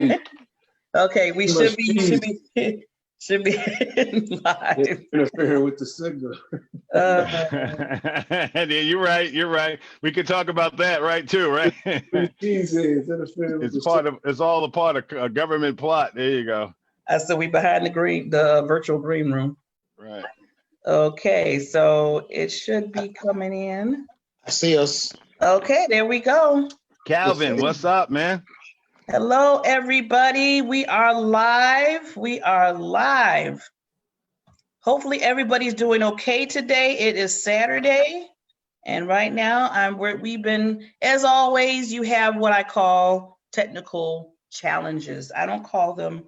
Okay, we should be live. Interfering with the signal. And yeah, you're right. We could talk about that, right? Too, right? It's all a part of a government plot. There you go. So we behind the virtual green room. Right. Okay, so it should be coming in. I see us. Okay, there we go. Calvin, what's up, man? Hello, everybody. We are live. Hopefully everybody's doing okay today. It is Saturday. And right now we've been, as always, you have what I call technical challenges. I don't call them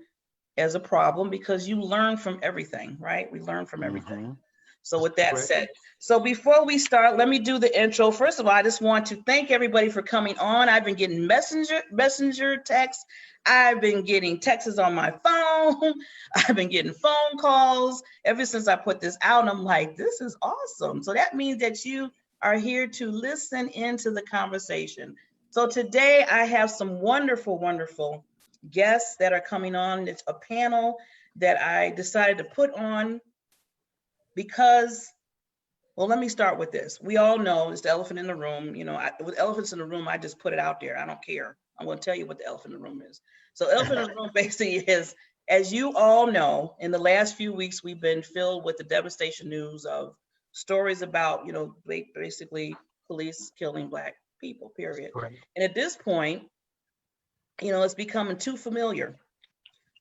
as a problem because you learn from everything, right? We learn from everything. Mm-hmm. So with that said, so before we start, let me do the intro. First of all, I just want to thank everybody for coming on. I've been getting messenger texts. I've been getting texts on my phone. I've been getting phone calls ever since I put this out. And I'm like, this is awesome. So that means that you are here to listen into the conversation. So today I have some wonderful, wonderful guests that are coming on. It's a panel that I decided to put on because, well, let me start with this. We all know it's the elephant in the room. You know, with elephants in the room, I just put it out there. I don't care. I'm going to tell you what the elephant in the room is. So elephant in the room basically is, as you all know, in the last few weeks, we've been filled with the devastation news of stories about, you know, basically police killing Black people, period. Right. And at this point, you know, it's becoming too familiar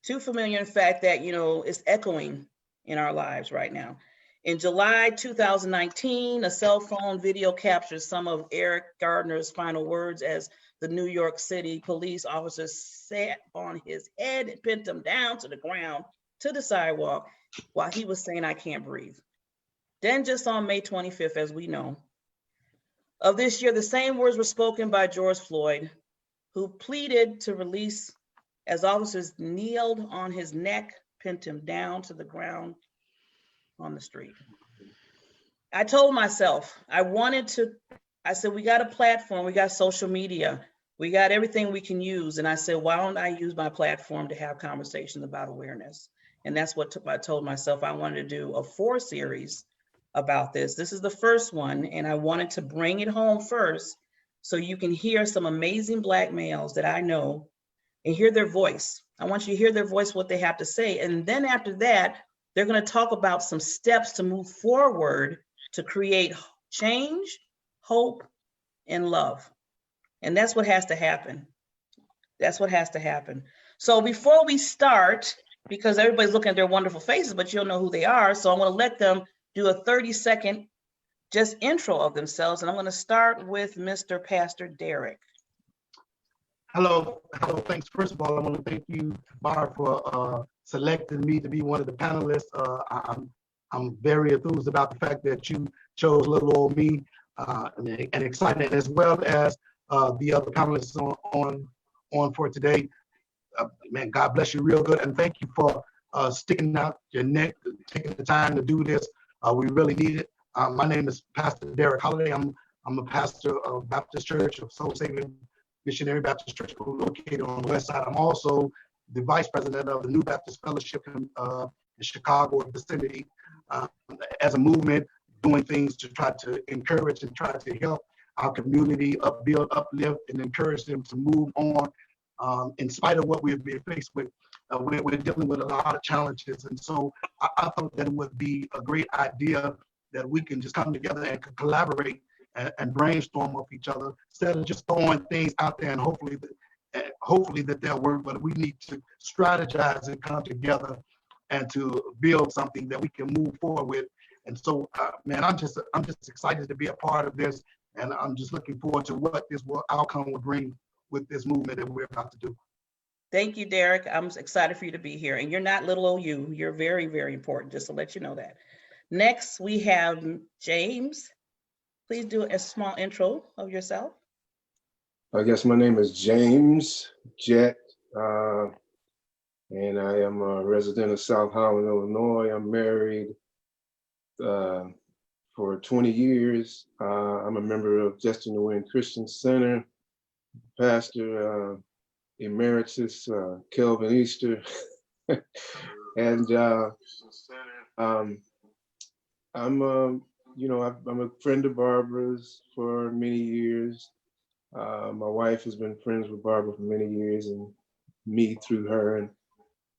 in fact that, you know, it's echoing in our lives right now. In July 2019, a cell phone video captures some of Eric Gardner's final words as the New York City police officers sat on his head and pinned him down to the ground, to the sidewalk, while he was saying, "I can't breathe." Then just on May 25th, as we know, of this year, the same words were spoken by George Floyd, who pleaded to release as officers kneeled on his neck, pinned him down to the ground on the street. I told myself, I said, we got a platform, we got social media, we got everything we can use. And I said, why don't I use my platform to have conversations about awareness? And that's what I told myself. I wanted to do a 4 series about this. This is the first one, and I wanted to bring it home first so you can hear some amazing Black males that I know and hear their voice. I want you to hear their voice, what they have to say. And then after that, they're going to talk about some steps to move forward to create change, hope, and love. And that's what has to happen. That's what has to happen. So before we start, because everybody's looking at their wonderful faces, but you don't know who they are, so I'm going to let them do a 30-second just intro of themselves. And I'm going to start with Mr. Pastor Derrick. Hello. Thanks. First of all, I want to thank you, Bar, for selecting me to be one of the panelists. I'm very enthused about the fact that you chose little old me, and excited, as well as the other panelists on for today. Man, God bless you real good, and thank you for sticking out your neck, taking the time to do this. We really need it. My name is Pastor Derrick Holiday. I'm a pastor of Baptist Church of Soul Saving Missionary Baptist Church located on the west side. I'm also the vice president of the New Baptist Fellowship in Chicago vicinity, as a movement, doing things to try to encourage and try to help our community upbuild, uplift, and encourage them to move on. In spite of what we've been faced with, we're dealing with a lot of challenges. And so I thought that it would be a great idea that we can just come together and collaborate and brainstorm with each other instead of just throwing things out there and hopefully that they'll work. But we need to strategize and come together and to build something that we can move forward with. And so, man, I'm just excited to be a part of this, and I'm just looking forward to what this outcome will bring with this movement that we're about to do. Thank you, Derrick. I'm excited for you to be here. And you're not little old you. You're very, very important, just to let you know that. Next, we have James. Please do a small intro of yourself. I guess my name is James Jett, and I am a resident of South Holland, Illinois. I'm married for 20 years. I'm a member of Just in the Wind Christian Center, pastor Emeritus Kelvin Easter. And I'm a friend of Barbara's for many years. My wife has been friends with Barbara for many years, and me through her. And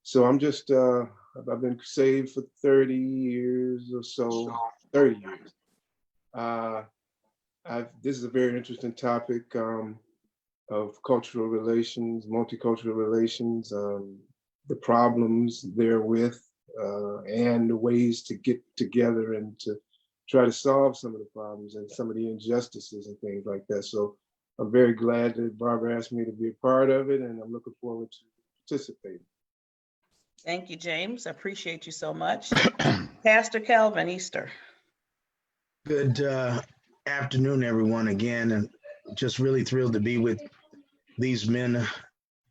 so I'm just, I've been saved for 30 years or so, 30 years. This is a very interesting topic of cultural relations, multicultural relations, the problems therewith, and the ways to get together and to try to solve some of the problems and some of the injustices and things like that. So I'm very glad that Barbara asked me to be a part of it, and I'm looking forward to participating. Thank you, James. I appreciate you so much. Pastor Kelvin Easter. Good afternoon, everyone, again, and just really thrilled to be with these men.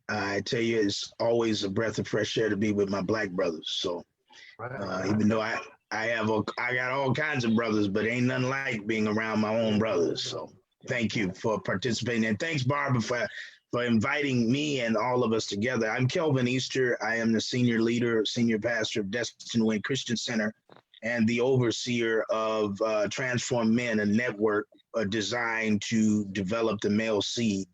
I tell you, it's always a breath of fresh air to be with my Black brothers. So even though I got all kinds of brothers, but ain't nothing like being around my own brothers. So thank you for participating, and thanks, Barbara, for inviting me and all of us together. I'm Kelvin Easter. I am the senior pastor of Destin Wayne Christian Center, and the overseer of Transform Men, a network designed to develop the male seed,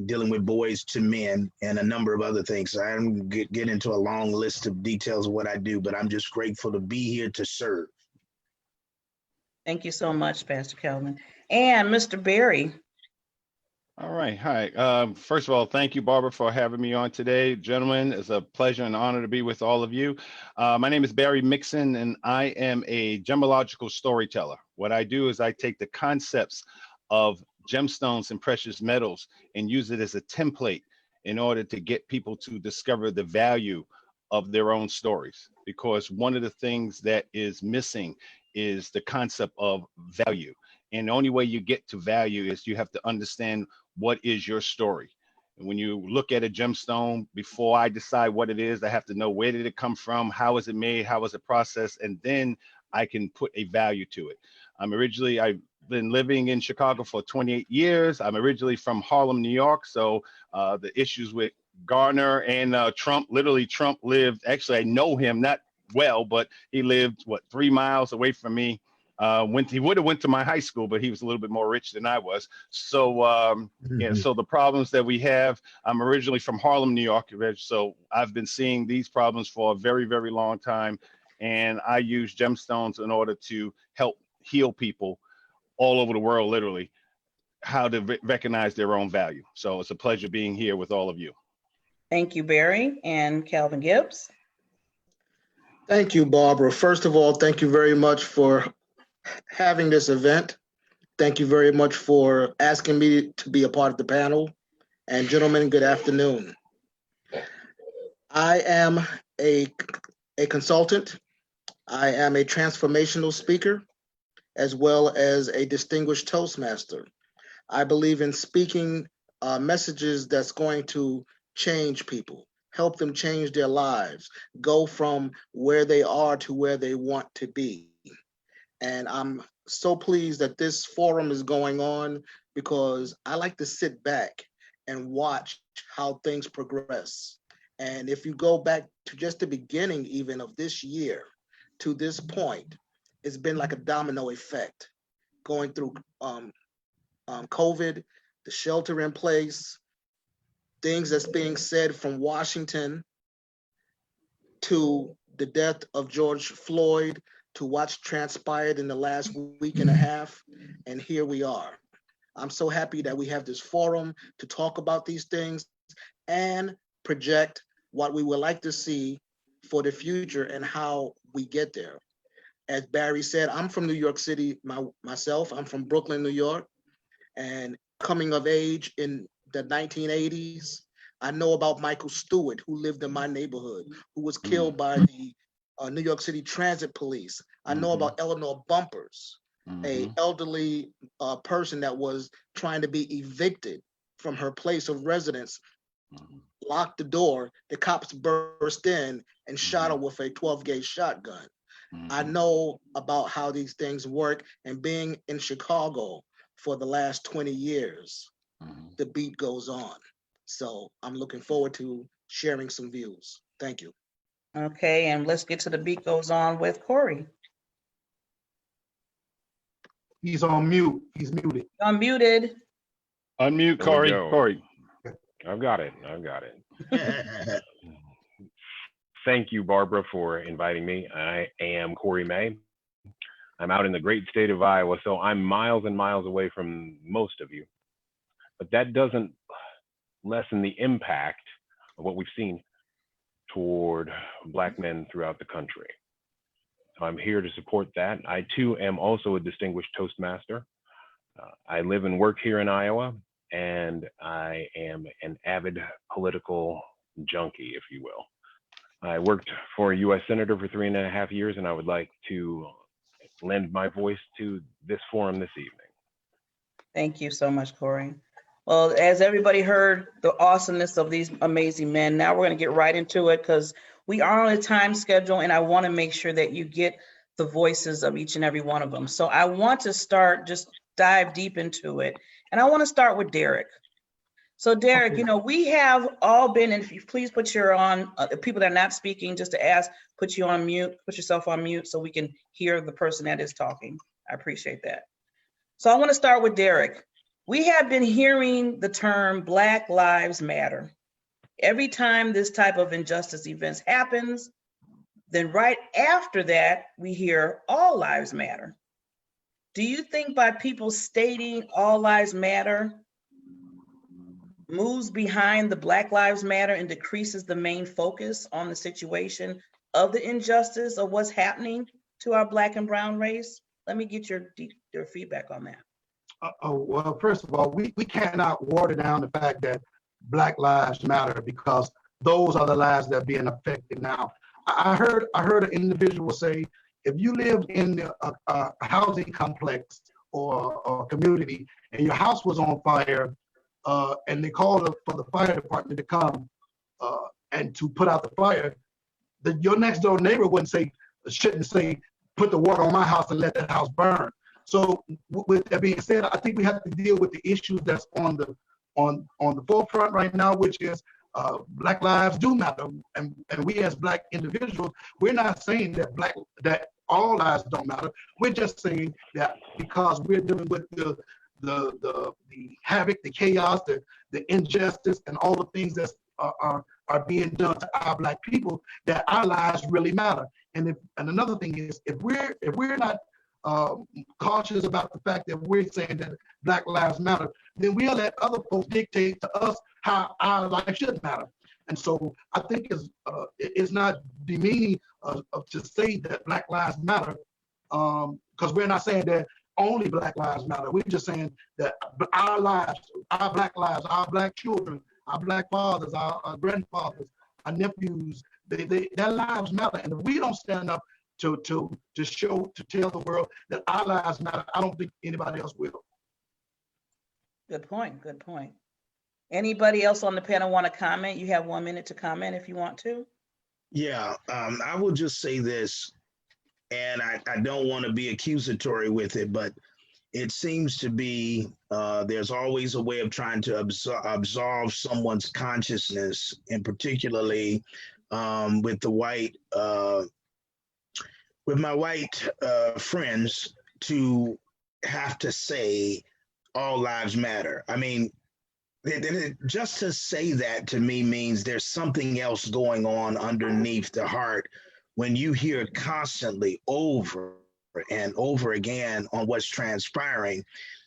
dealing with boys to men and a number of other things. So I don't get into a long list of details of what I do, but I'm just grateful to be here to serve. Thank you so much, Pastor Kelvin. And Mr. Berry. All right. Hi. First of all, thank you, Barbara, for having me on today. Gentlemen, it's a pleasure and honor to be with all of you. My name is Barry Mixon, and I am a gemological storyteller. What I do is I take the concepts of gemstones and precious metals and use it as a template in order to get people to discover the value of their own stories. Because one of the things that is missing is the concept of value. And the only way you get to value is you have to understand what is your story. And when you look at a gemstone, before I decide what it is, I have to know where did it come from, how is it made, how was it processed, and then I can put a value to it. I've been living in Chicago for 28 years. I'm originally from Harlem, New York. So the issues with Garner and Trump, literally Trump lived, actually I know him, not well, but he lived 3 miles away from me. He would have went to my high school, but he was a little bit more rich than I was. So so the problems that we have, I'm originally from Harlem, New York. So I've been seeing these problems for a very, very long time. And I use gemstones in order to help heal people all over the world, literally, how to recognize their own value. So it's a pleasure being here with all of you. Thank you, Barry. And Calvin Gibbs. Thank you, Barbara. First of all, thank you very much for having this event. Thank you very much for asking me to be a part of the panel. And gentlemen, good afternoon. I am a consultant. I am a transformational speaker, as well as a distinguished Toastmaster. I believe in speaking messages that's going to change people, help them change their lives, go from where they are to where they want to be. And I'm so pleased that this forum is going on, because I like to sit back and watch how things progress. And if you go back to just the beginning even of this year to this point, it's been like a domino effect, going through COVID, the shelter in place, things that's being said from Washington, to the death of George Floyd, to what's transpired in the last week and a half, and here we are. I'm so happy that we have this forum to talk about these things and project what we would like to see for the future and how we get there. As Barry said, I'm from New York City myself. I'm from Brooklyn, New York, and coming of age in the 1980s, I know about Michael Stewart, who lived in my neighborhood, who was killed by the New York City Transit Police. I know about Eleanor Bumpers, a elderly person that was trying to be evicted from her place of residence, locked the door, the cops burst in and shot her with a 12-gauge shotgun. I know about how these things work, and being in Chicago for the last 20 years, the beat goes on. So I'm looking forward to sharing some views. Thank you. Okay, and let's get to the beat goes on with Kory. He's on mute. He's muted. Unmuted. Unmute There we Kory. go. Kory. I've got it. Thank you, Barbara, for inviting me. I am Kory May. I'm out in the great state of Iowa, so I'm miles and miles away from most of you. But that doesn't lessen the impact of what we've seen toward Black men throughout the country. So I'm here to support that. I too am also a distinguished Toastmaster. I live and work here in Iowa, and I am an avid political junkie, if you will. I worked for a US Senator for 3.5 years, and I would like to lend my voice to this forum this evening. Thank you so much, Kory. Well, as everybody heard the awesomeness of these amazing men, now we're going to get right into it because we are on a time schedule and I want to make sure that you get the voices of each and every one of them. So I want to start, just dive deep into it. And I want to start with Derrick. So Derrick, Okay. you know, we have all been, and if you please put your on, people that are not speaking, just to ask, put you on mute, put yourself on mute so we can hear the person that is talking. I appreciate that. So I want to start with Derrick. We have been hearing the term Black Lives Matter. Every time this type of injustice events happens, then right after that, we hear All Lives Matter. Do you think by people stating All Lives Matter moves behind the Black Lives Matter and decreases the main focus on the situation of the injustice of what's happening to our Black and brown race? Let me get your feedback on that. Well, first of all, we cannot water down the fact that Black Lives Matter because those are the lives that are being affected now. I heard an individual say, if you live in a housing complex or a community and your house was on fire and they called for the fire department to come and to put out the fire, your next door neighbor shouldn't say, put the water on my house and let that house burn. So with that being said, I think we have to deal with the issues that's on the forefront right now, which is Black lives do matter, and we as Black individuals, we're not saying that all lives don't matter. We're just saying that because we're dealing with the havoc, the chaos, the injustice, and all the things that are being done to our Black people, that our lives really matter. And another thing is, if we're not cautious about the fact that we're saying that Black lives matter, then we'll let other folks dictate to us how our life should matter. And so I think it's not demeaning to say that Black lives matter, because we're not saying that only Black lives matter. We're just saying that our lives, our Black lives, our Black children, our Black fathers, our grandfathers, our nephews, their lives matter. And if we don't stand up to tell the world that our lives matter, I don't think anybody else will. Good point, good point. Anybody else on the panel want to comment? You have 1 minute to comment if you want to. Yeah, I will just say this, and I don't want to be accusatory with it, but it seems to be there's always a way of trying to absolve someone's consciousness, and particularly with my white friends, to have to say all lives matter. I mean, just to say that to me means there's something else going on underneath the heart when you hear constantly over and over again on what's transpiring.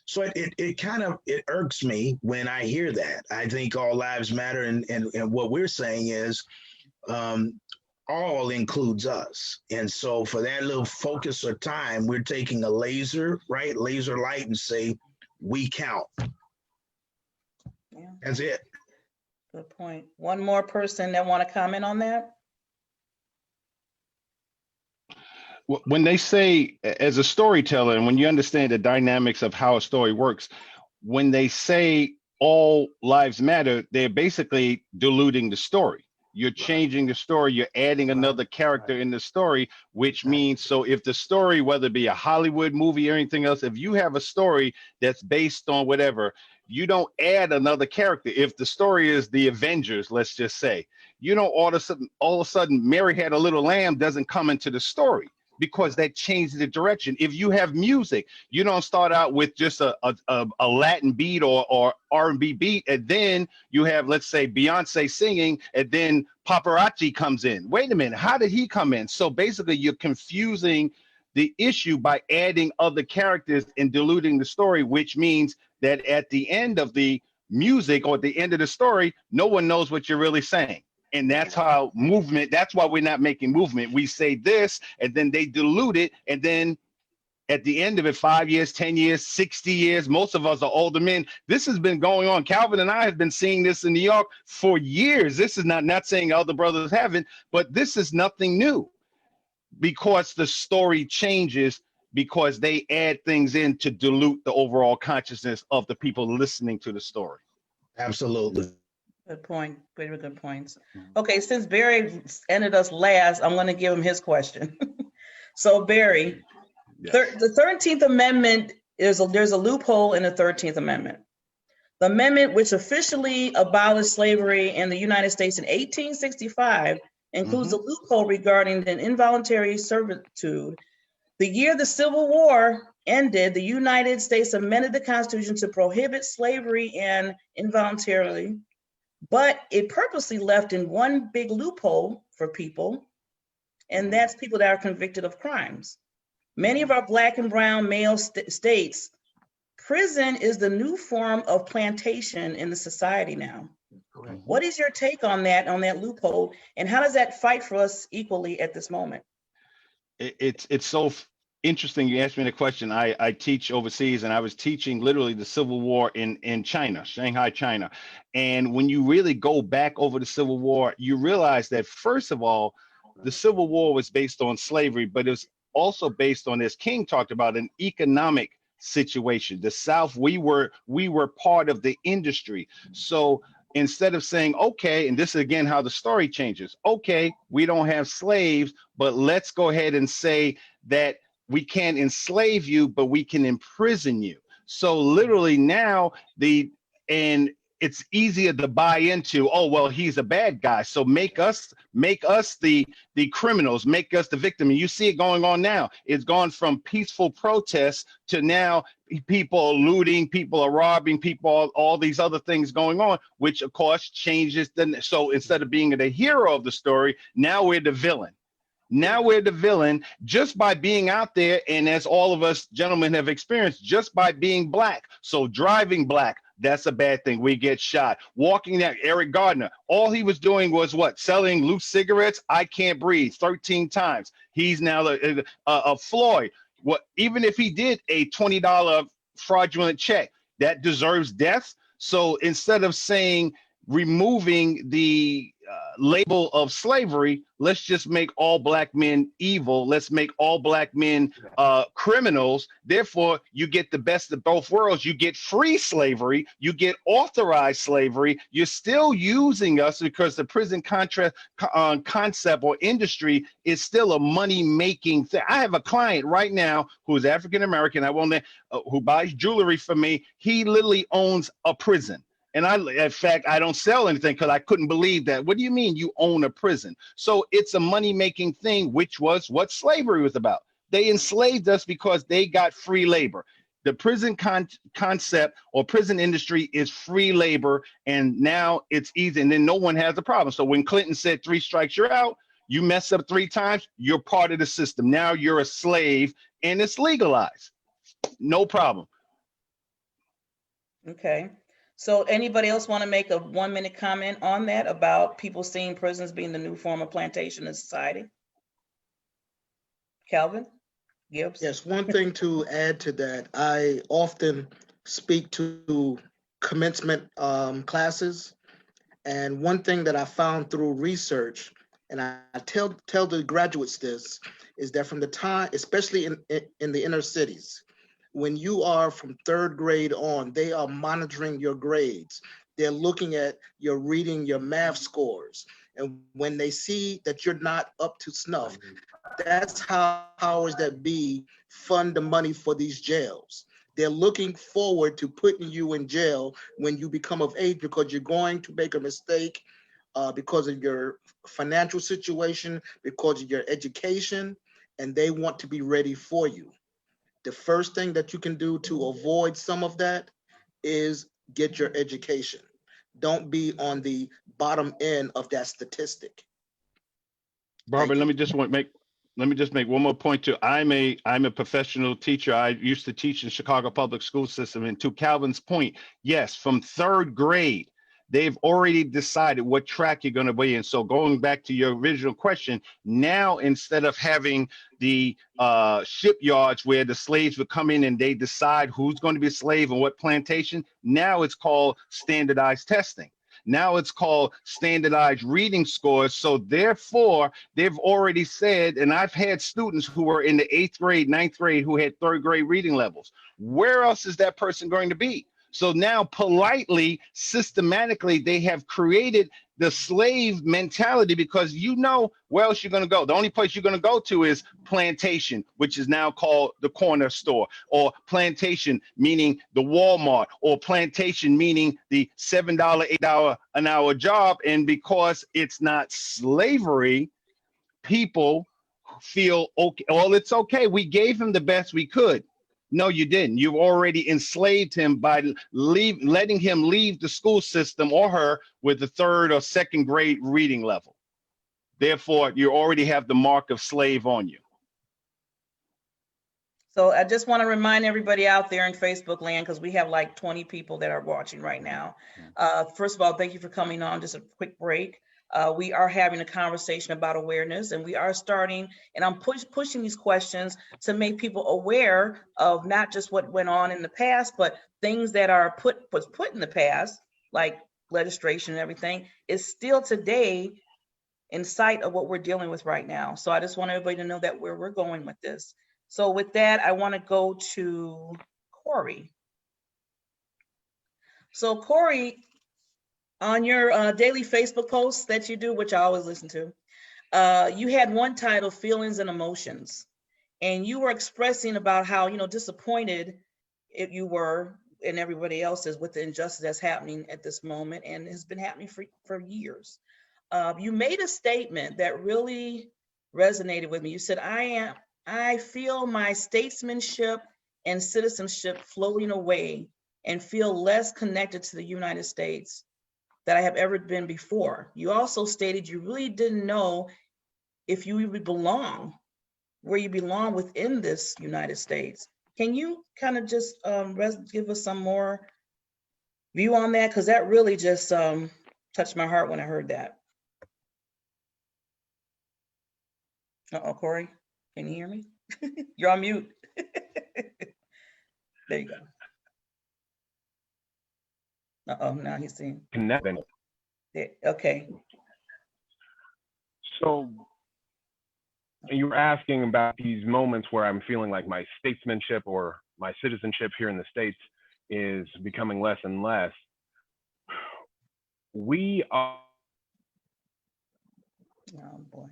So it kind of irks me when I hear that. I think all lives matter, and what we're saying is all includes us. And so for that little focus or time, we're taking a laser light, and say, we count. Yeah. That's it. Good point. One more person that want to comment on that? When they say, as a storyteller, and when you understand the dynamics of how a story works, when they say all lives matter, they're basically diluting the story. You're changing the story. You're adding another character in the story, which means, so if the story, whether it be a Hollywood movie or anything else, if you have a story that's based on whatever, you don't add another character. If the story is the Avengers, let's just say, you don't all of a sudden Mary Had a Little Lamb doesn't come into the story, because that changed the direction. If you have music, you don't start out with just a Latin beat or R&B beat, and then you have, let's say, Beyonce singing, and then paparazzi comes in. Wait a minute, how did he come in? So basically, you're confusing the issue by adding other characters and diluting the story, which means that at the end of the music or at the end of the story, no one knows what you're really saying. And that's how movement, that's why we're not making movement. We say this, and then they dilute it. And then at the end of it, 5 years, 10 years, 60 years, most of us are older men. This has been going on. Calvin and I have been seeing this in New York for years. This is not saying other brothers haven't, but this is nothing new, because the story changes, because they add things in to dilute the overall consciousness of the people listening to the story. Absolutely. Good point. Very good points. Okay, since Barry ended us last, I'm going to give him his question. So Barry, the 13th Amendment there's a loophole in the 13th Amendment. The amendment, which officially abolished slavery in the United States in 1865, includes a loophole regarding an involuntary servitude. The year the Civil War ended, the United States amended the Constitution to prohibit slavery and involuntarily, but it purposely left in one big loophole for people, and that's people that are convicted of crimes. Many of our Black and brown male states, prison is the new form of plantation in the society now. Correct. What is your take on that loophole, and how does that fight for us equally at this moment? It's so interesting you asked me the question. I teach overseas, and I was teaching literally the Civil War in China, Shanghai, China. And when you really go back over the Civil War, you realize that, first of all, the Civil War was based on slavery, but it was also based on, as King talked about, an economic situation. The South, we were part of the industry. So instead of saying, okay, and this is again how the story changes, okay, we don't have slaves, but let's go ahead and say that we can't enslave you, but we can imprison you. So literally now it's easier to buy into, oh, well, he's a bad guy, so make us the criminals, make us the victim. And you see it going on now. It's gone from peaceful protests to now people are looting, people are robbing, people, all these other things going on, which of course changes so instead of being the hero of the story, now we're the villain. Now we're the villain just by being out there, and as all of us gentlemen have experienced, just by being Black. So driving Black, that's a bad thing. We get shot. Walking that, Eric Gardner, all he was doing was what? Selling loose cigarettes. I can't breathe 13 times. He's now a Floyd. What? Even if he did a $20 fraudulent check, that deserves death. So instead of saying removing the label of slavery, let's just make all Black men evil. Let's make all Black men criminals. Therefore, you get the best of both worlds. You get free slavery. You get authorized slavery. You're still using us because the prison contract concept or industry is still a money-making thing. I have a client right now who's African-American, who buys jewelry from me. He literally owns a prison. And in fact, I don't sell anything because I couldn't believe that. What do you mean you own a prison? So it's a money-making thing, which was what slavery was about. They enslaved us because they got free labor. The prison concept or prison industry is free labor, and now it's easy, and then no one has a problem. So when Clinton said 3 strikes, you're out, you mess up 3 times, you're part of the system. Now you're a slave, and it's legalized. No problem. Okay. So anybody else want to make a 1-minute comment on that about people seeing prisons being the new form of plantation in society? Calvin? Gibbs? Yes, one thing to add to that, I often speak to commencement classes, and one thing that I found through research, and I tell the graduates this, is that from the time, especially in the inner cities, when you are from 3rd grade on, they are monitoring your grades. They're looking at your reading, your math scores. And when they see that you're not up to snuff, that's how powers that be fund the money for these jails. They're looking forward to putting you in jail when you become of age, because you're going to make a mistake because of your financial situation, because of your education, and they want to be ready for you. The first thing that you can do to avoid some of that is get your education. Don't be on the bottom end of that statistic. Barbara, Thank let you. me just make one more point too. I'm a professional teacher. I used to teach in Chicago public school system. And to Calvin's point, yes, from third grade, they've already decided what track you're going to be in. So going back to your original question, now instead of having the shipyards where the slaves would come in and they decide who's going to be a slave and what plantation, now it's called standardized testing. Now it's called standardized reading scores. So therefore, they've already said, and I've had students who were in the 8th grade, 9th grade, who had 3rd grade reading levels. Where else is that person going to be? So now politely, systematically, they have created the slave mentality, because you know where else you're going to go. The only place you're going to go to is plantation, which is now called the corner store, or plantation meaning the Walmart, or plantation meaning the $7, $8 an hour job. And because it's not slavery, people feel okay. Well, it's okay. We gave him the best we could. No, you didn't. You've already enslaved him by letting him leave the school system, or her, with the 3rd or 2nd grade reading level. Therefore, you already have the mark of slave on you. So I just want to remind everybody out there in Facebook land, because we have like 20 people that are watching right now. First of all, thank you for coming on. Just a quick break. We are having a conversation about awareness, and we are starting, and I'm pushing these questions to make people aware of not just what went on in the past, but things that are was put in the past, like legislation and everything, is still today in sight of what we're dealing with right now. So I just want everybody to know that where we're going with this. So with that, I want to go to Kory. So Kory, on your daily Facebook posts that you do, which I always listen to, you had one title, Feelings and Emotions. And you were expressing about how, disappointed you were, and everybody else is, with the injustice that's happening at this moment and has been happening for years. You made a statement that really resonated with me. You said, I feel my statesmanship and citizenship floating away and feel less connected to the United States than I have ever been before. You also stated you really didn't know if you would belong, where you belong within this United States. Can you kind of just give us some more view on that? Because that really just touched my heart when I heard that. Uh-oh, Kory, can you hear me? You're on mute. There you go. Uh-oh, now he's saying. Connecting. Okay. So you were asking about these moments where I'm feeling like my statesmanship or my citizenship here in the States is becoming less and less. We are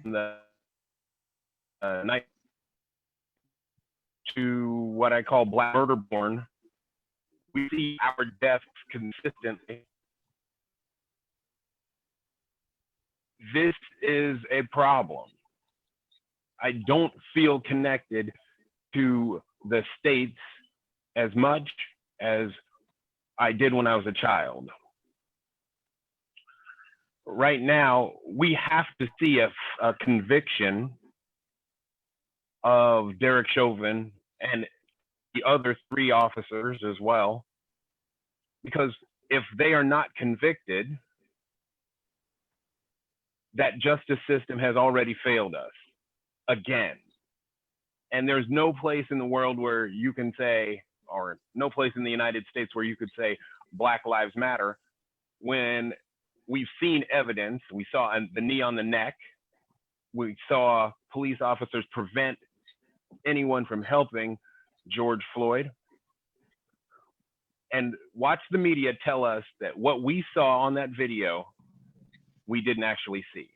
the night to what I call Black murder born. We see our deaths consistently. This is a problem. I don't feel connected to the States as much as I did when I was a child. Right now, we have to see a conviction of Derrick Chauvin and the other 3 officers as well, because if they are not convicted, that justice system has already failed us again. And there's no place in the world where you can say, or no place in the United States where you could say Black Lives Matter, when we've seen evidence. We saw the knee on the neck. We saw police officers prevent anyone from helping George Floyd. And watch the media tell us that what we saw on that video, we didn't actually see.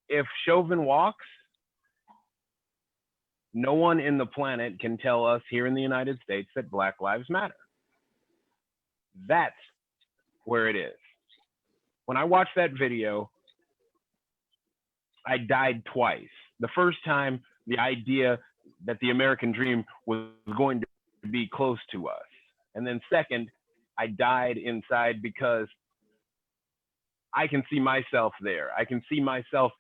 if Chauvin walks, no one in the planet can tell us here in the United States that Black Lives Matter. That's where it is. When I watched that video, I died twice. The first time, the idea that the American dream was going to be close to us. And then second, I died inside because I can see myself there. I can see myself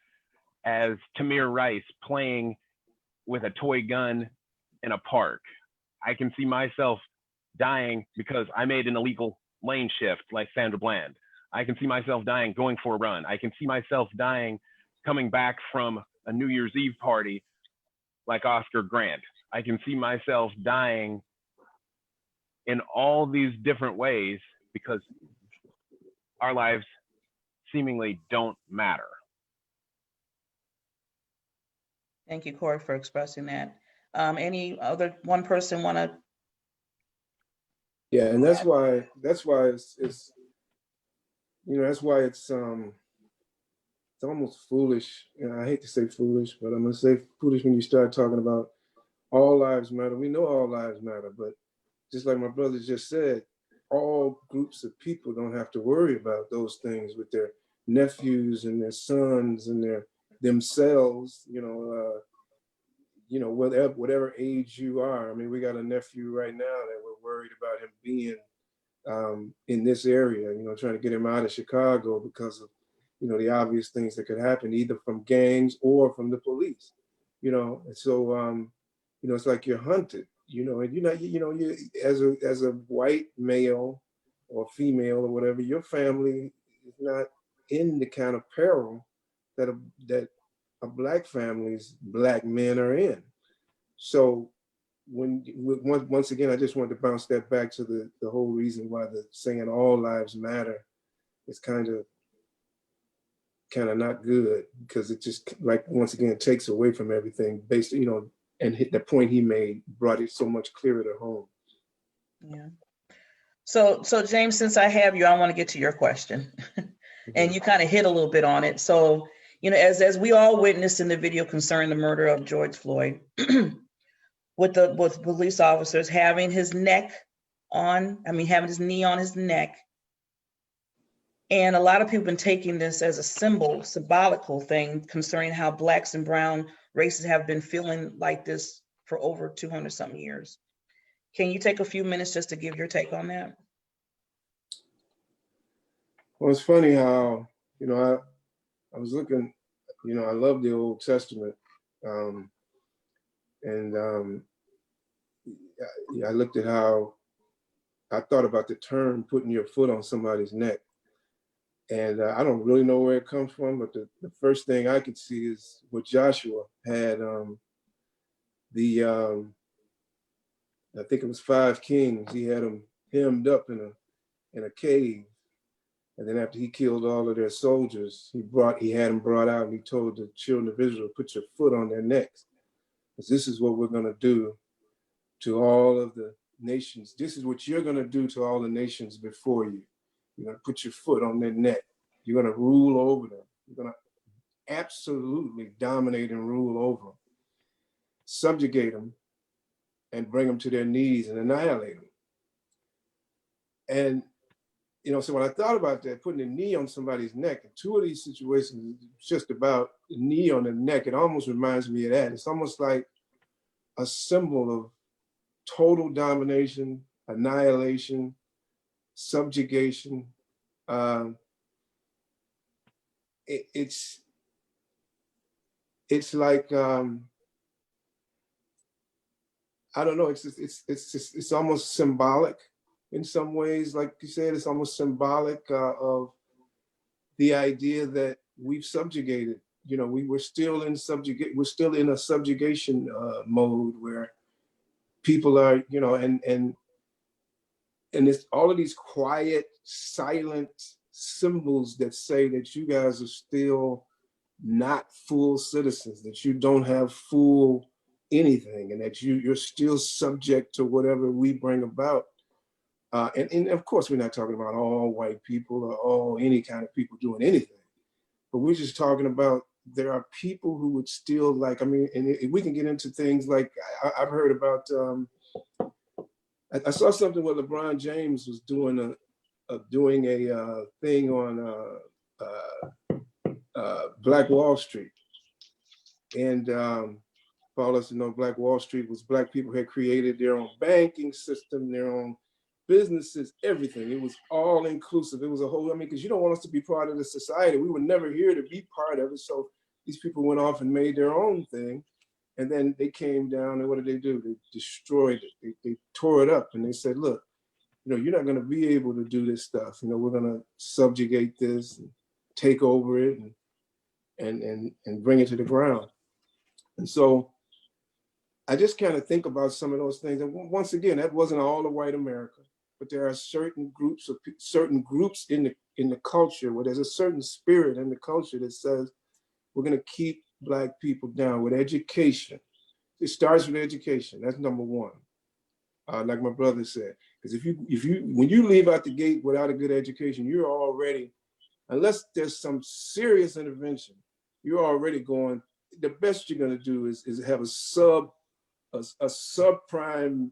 as Tamir Rice playing with a toy gun in a park. I can see myself dying because I made an illegal lane shift like Sandra Bland. I can see myself dying going for a run. I can see myself dying coming back from a New Year's Eve party like Oscar Grant. I can see myself dying in all these different ways because our lives seemingly don't matter. Thank you, Kory, for expressing that. Any other one person want to? Yeah, and that's why it's you know, that's why it's almost foolish. You know, I hate to say foolish, but I'm gonna say foolish when you start talking about all lives matter. We know all lives matter, but just like my brother just said, all groups of people don't have to worry about those things with their nephews and their sons and their themselves. Whatever age you are. I mean, we got a nephew right now that we're worried about him being in this area, trying to get him out of Chicago because of, the obvious things that could happen either from gangs or from the police, and so, it's like you're hunted, and you're not, you as a white male or female or whatever, your family is not in the kind of peril that a black family's black men are in. So once again, I just wanted to bounce that back to the whole reason why the saying all lives matter is kind of not good, because it just, like, once again, takes away from everything based, and hit the point he made, brought it so much clearer to home. Yeah. So James, since I have you, I want to get to your question. And you kind of hit a little bit on it. So, as we all witnessed in the video concerning the murder of George Floyd, with police officers having his knee on his neck. And a lot of people have been taking this as a symbolical thing concerning how Blacks and brown races have been feeling like this for over 200 something years. Can you take a few minutes just to give your take on that? Well, it's funny how, I was looking, I love the Old Testament. I looked at how I thought about the term putting your foot on somebody's neck. And I don't really know where it comes from, but the first thing I could see is what Joshua had, I think it was 5 kings. He had them hemmed up in a cave. And then after he killed all of their soldiers, he had them brought out, and he told the children of Israel, put your foot on their necks, because this is what we're going to do to all of the nations. This is what you're going to do to all the nations before you. You're going to put your foot on their neck. You're going to rule over them. You're going to absolutely dominate and rule over them, subjugate them, and bring them to their knees and annihilate them. And so when I thought about that, putting a knee on somebody's neck, in 2 of these situations, it's just about the knee on the neck. It almost reminds me of that. It's almost like a symbol of total domination, annihilation, subjugation. It's like, I don't know. It's almost symbolic. In some ways, like you said, it's almost symbolic of the idea that we've subjugated. We're still in a subjugation mode where people are, and it's all of these quiet, silent symbols that say that you guys are still not full citizens, that you don't have full anything, and that you're still subject to whatever we bring about. And of course, we're not talking about all white people or all any kind of people doing anything, but we're just talking about there are people who would still like, I mean, and we can get into things like, I've heard about, I saw something where LeBron James was doing a thing on Black Wall Street. And for all us to know, Black Wall Street was Black people had created their own banking system, their own businesses, everything. It was all inclusive. It was a whole, I mean, because you don't want us to be part of the society. We were never here to be part of it. So these people went off and made their own thing. And then they came down and what did they do? They destroyed it. They tore it up and they said, look, you know, you're not going to be able to do this stuff. You know, we're going to subjugate this and take over it and bring it to the ground. And so I just kind of think about some of those things. And once again, that wasn't all of white America, but there are certain groups in the culture where there's a certain spirit in the culture that says we're going to keep Black people down with education. It starts with education. That's number one. Like my brother said, because when you leave out the gate without a good education, you're already, unless there's some serious intervention, you're already going. The best you're going to do is have a subprime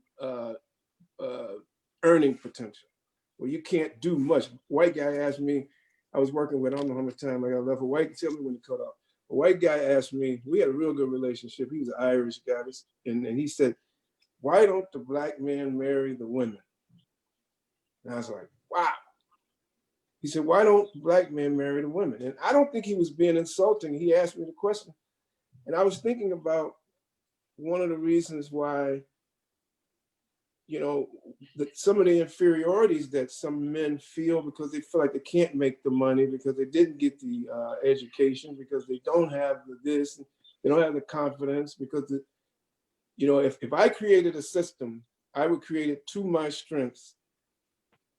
earning potential where you can't do much. White guy asked me, I was working with, I don't know how much time I got left. A white, tell me when to cut off. A white guy asked me, we had a real good relationship. He was an Irish guy, and he said, why don't the Black men marry the women? And I was like, wow. He said, why don't Black men marry the women? And I don't think he was being insulting. He asked me the question. And I was thinking about one of the reasons why, you know, some of the inferiorities that some men feel because they feel like they can't make the money, because they didn't get the education, because they don't have this, they don't have the confidence, because, you know, if I created a system, I would create it to my strengths,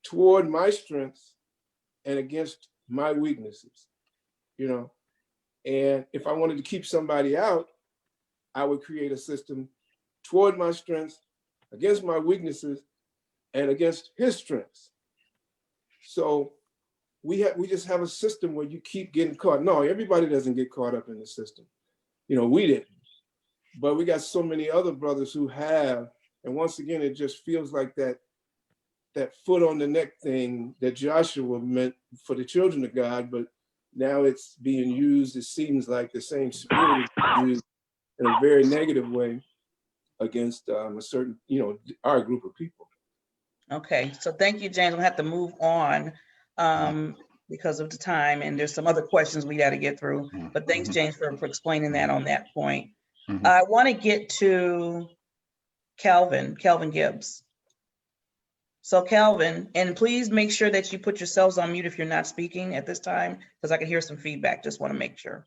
toward my strengths, and against my weaknesses, you know. And if I wanted to keep somebody out, I would create a system toward my strengths, against my weaknesses, and against his strengths. So we just have a system where you keep getting caught. No, everybody doesn't get caught up in the system. You know, we didn't. But we got so many other brothers who have, and once again, it just feels like that foot on the neck thing that Joshua meant for the children of God, but now it's being used, it seems like the same spirit is used in a very negative way against a certain, you know, our group of people. Okay, so thank you, James. We'll have to move on because of the time, and there's some other questions we got to get through. But thanks, James, for explaining that on that point. I want to get to Kelvin Gibbs. So Kelvin, and please make sure that you put yourselves on mute if you're not speaking at this time, because I can hear some feedback. Just want to make sure.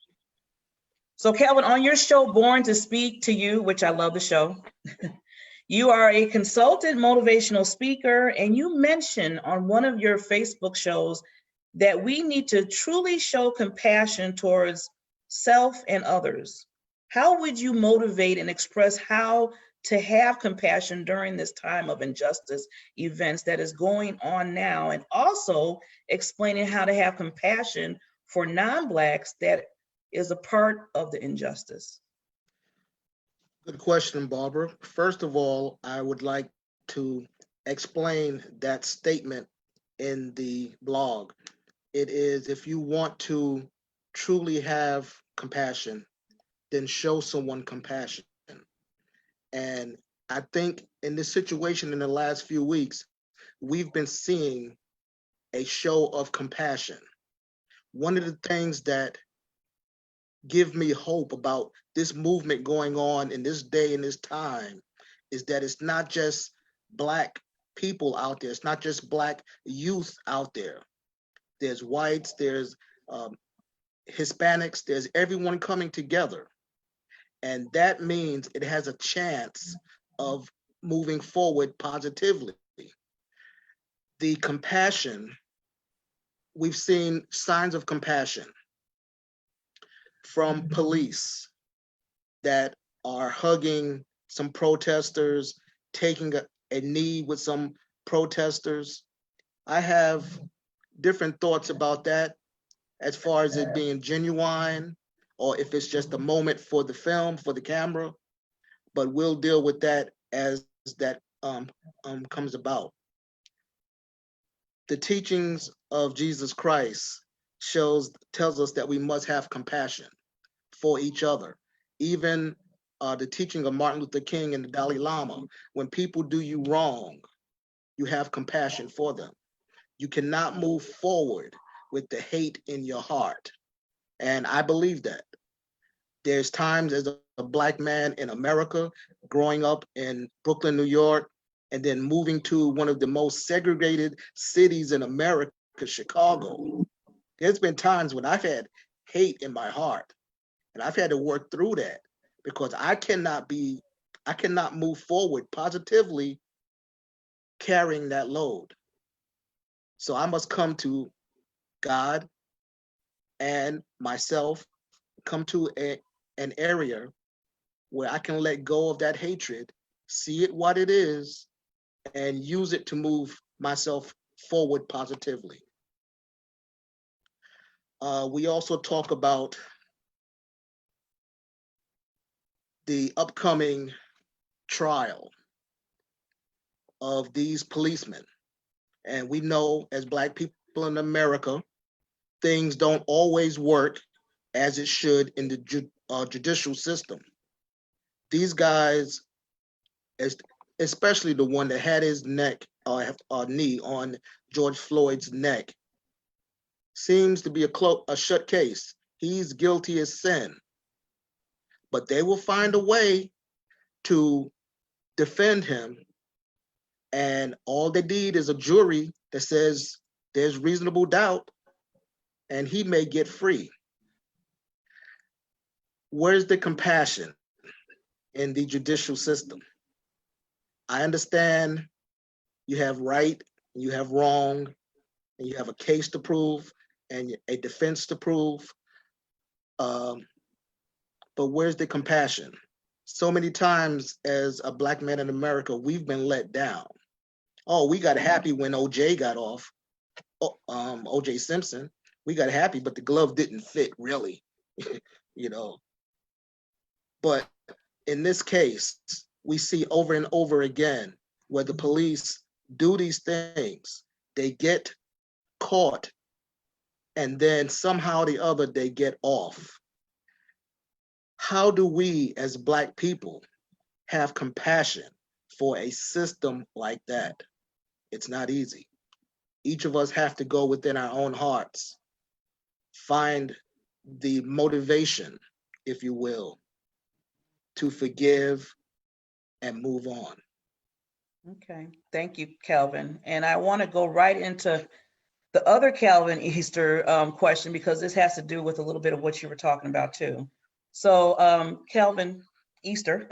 So Kelvin, on your show, Born to Speak to You, which I love the show, you are a consultant motivational speaker, and you mentioned on one of your Facebook shows that we need to truly show compassion towards self and others. How would you motivate and express how to have compassion during this time of injustice events that is going on now, and also explaining how to have compassion for non-Blacks that is a part of the injustice? Good question, Barbara. First of all, I would like to explain that statement in the blog. It is, if you want to truly have compassion, then show someone compassion. And I think in this situation in the last few weeks, we've been seeing a show of compassion. One of the things that give me hope about this movement going on in this day and this time is that it's not just Black people out there. It's not just Black youth out there. There's whites, there's Hispanics, there's everyone coming together. And that means it has a chance of moving forward positively. The compassion, we've seen signs of compassion from police that are hugging some protesters, taking a knee with some protesters. I have different thoughts about that as far as it being genuine. or if it's just a moment for the film, for the camera, but we'll deal with that as that comes about. The teachings of Jesus Christ tells us that we must have compassion for each other. Even the teaching of Martin Luther King and the Dalai Lama, when people do you wrong, you have compassion for them. You cannot move forward with the hate in your heart. And I believe that. There's times as a Black man in America, growing up in Brooklyn, New York, and then moving to one of the most segregated cities in America, Chicago. There's been times when I've had hate in my heart, and I've had to work through that because I cannot move forward positively carrying that load. So I must come to God and myself, come to an area where I can let go of that hatred, see it what it is, and use it to move myself forward positively. We also talk about the upcoming trial of these policemen. And we know as Black people in America, things don't always work as it should in the judicial system. These guys, especially the one that had his knee on George Floyd's neck, seems to be a shut case. He's guilty as sin. But they will find a way to defend him. And all they need is a jury that says there's reasonable doubt and he may get free. Where's the compassion in the judicial system? I understand you have right, you have wrong, and you have a case to prove and a defense to prove. But where's the compassion? So many times as a Black man in America, we've been let down. Oh, we got happy when OJ got off, OJ Simpson. We got happy, but the glove didn't fit really, you know. But in this case, we see over and over again where the police do these things. They get caught, and then somehow or the other, they get off. How do we as Black people have compassion for a system like that? It's not easy. Each of us have to go within our own hearts, find the motivation, if you will, to forgive and move on. Okay, thank you, Kelvin. And I want to go right into the other Kelvin Easter question, because this has to do with a little bit of what you were talking about too. So Kelvin Easter,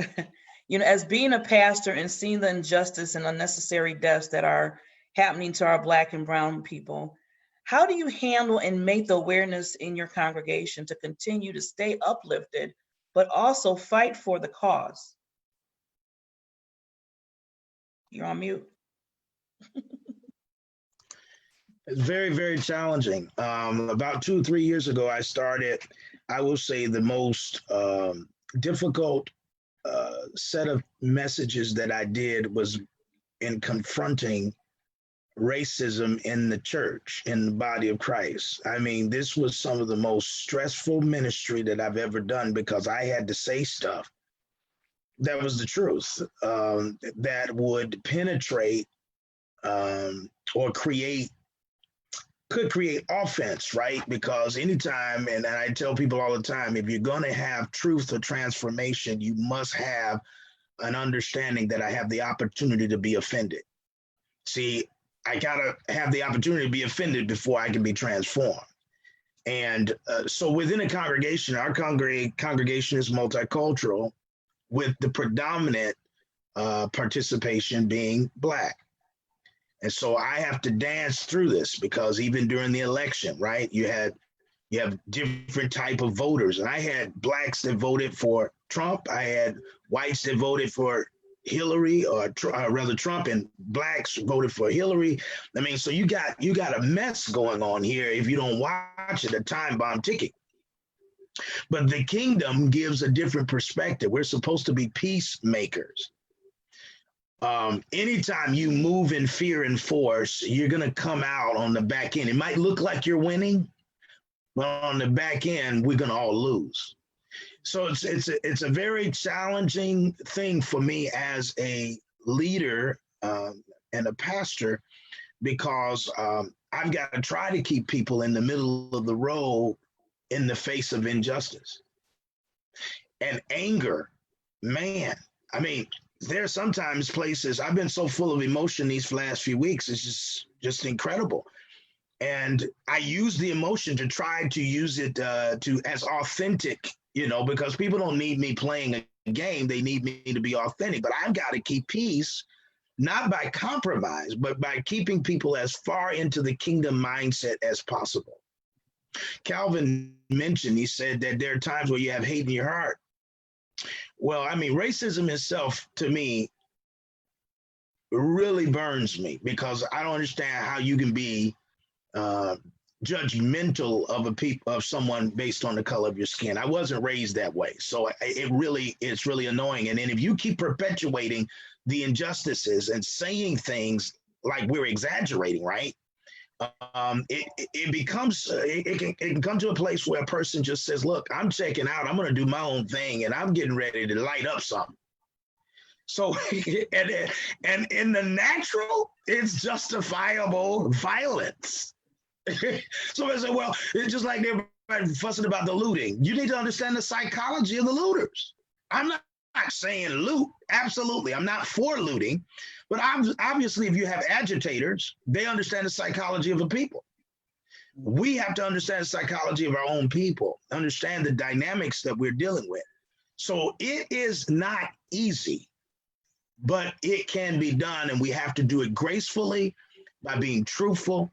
as being a pastor and seeing the injustice and unnecessary deaths that are happening to our Black and brown people, how do you handle and make the awareness in your congregation to continue to stay uplifted, but also fight for the cause? You're on mute. It's very, very challenging. About 2 or 3 years ago, I started, I will say, the most difficult set of messages that I did was in confronting racism in the church, in the body of Christ. I mean, this was some of the most stressful ministry that I've ever done, because I had to say stuff that was the truth, that would penetrate or could create offense, right? Because anytime, and I tell people all the time, if you're going to have truth or transformation, you must have an understanding that I have the opportunity to be offended. See, I gotta have the opportunity to be offended before I can be transformed. And so within a congregation, our congregation is multicultural, with the predominant participation being Black. And so I have to dance through this, because even during the election, right, you have different type of voters. And I had Blacks that voted for Trump. I had whites that voted for Hillary, or rather Trump, and Blacks voted for Hillary. I mean, so you got a mess going on here if you don't watch it, a time bomb ticking. But the kingdom gives a different perspective. We're supposed to be peacemakers. Anytime you move in fear and force, you're going to come out on the back end. It might look like you're winning, but on the back end, we're going to all lose. So it's a very challenging thing for me as a leader and a pastor, because I've got to try to keep people in the middle of the road in the face of injustice and anger. Man, I mean, there are sometimes places I've been so full of emotion these last few weeks. It's just incredible. And I use the emotion to try to use it to as authentic, because people don't need me playing a game. They need me to be authentic. But I've got to keep peace, not by compromise, but by keeping people as far into the kingdom mindset as possible. Calvin mentioned, he said that there are times where you have hate in your heart. Well, I mean, racism itself, to me, really burns me, because I don't understand how you can be judgmental of someone based on the color of your skin. I wasn't raised that way. So it's really annoying. And then if you keep perpetuating the injustices and saying things like we're exaggerating, right? It can come to a place where a person just says, look, I'm checking out. I'm going to do my own thing, and I'm getting ready to light up something. So, and in the natural, it's justifiable violence. So I said, well, it's just like they're fussing about the looting. You need to understand the psychology of the looters. I'm not saying loot. Absolutely. I'm not for looting. But obviously, if you have agitators, they understand the psychology of a people. We have to understand the psychology of our own people, understand the dynamics that we're dealing with. So it is not easy, but it can be done. And we have to do it gracefully by being truthful,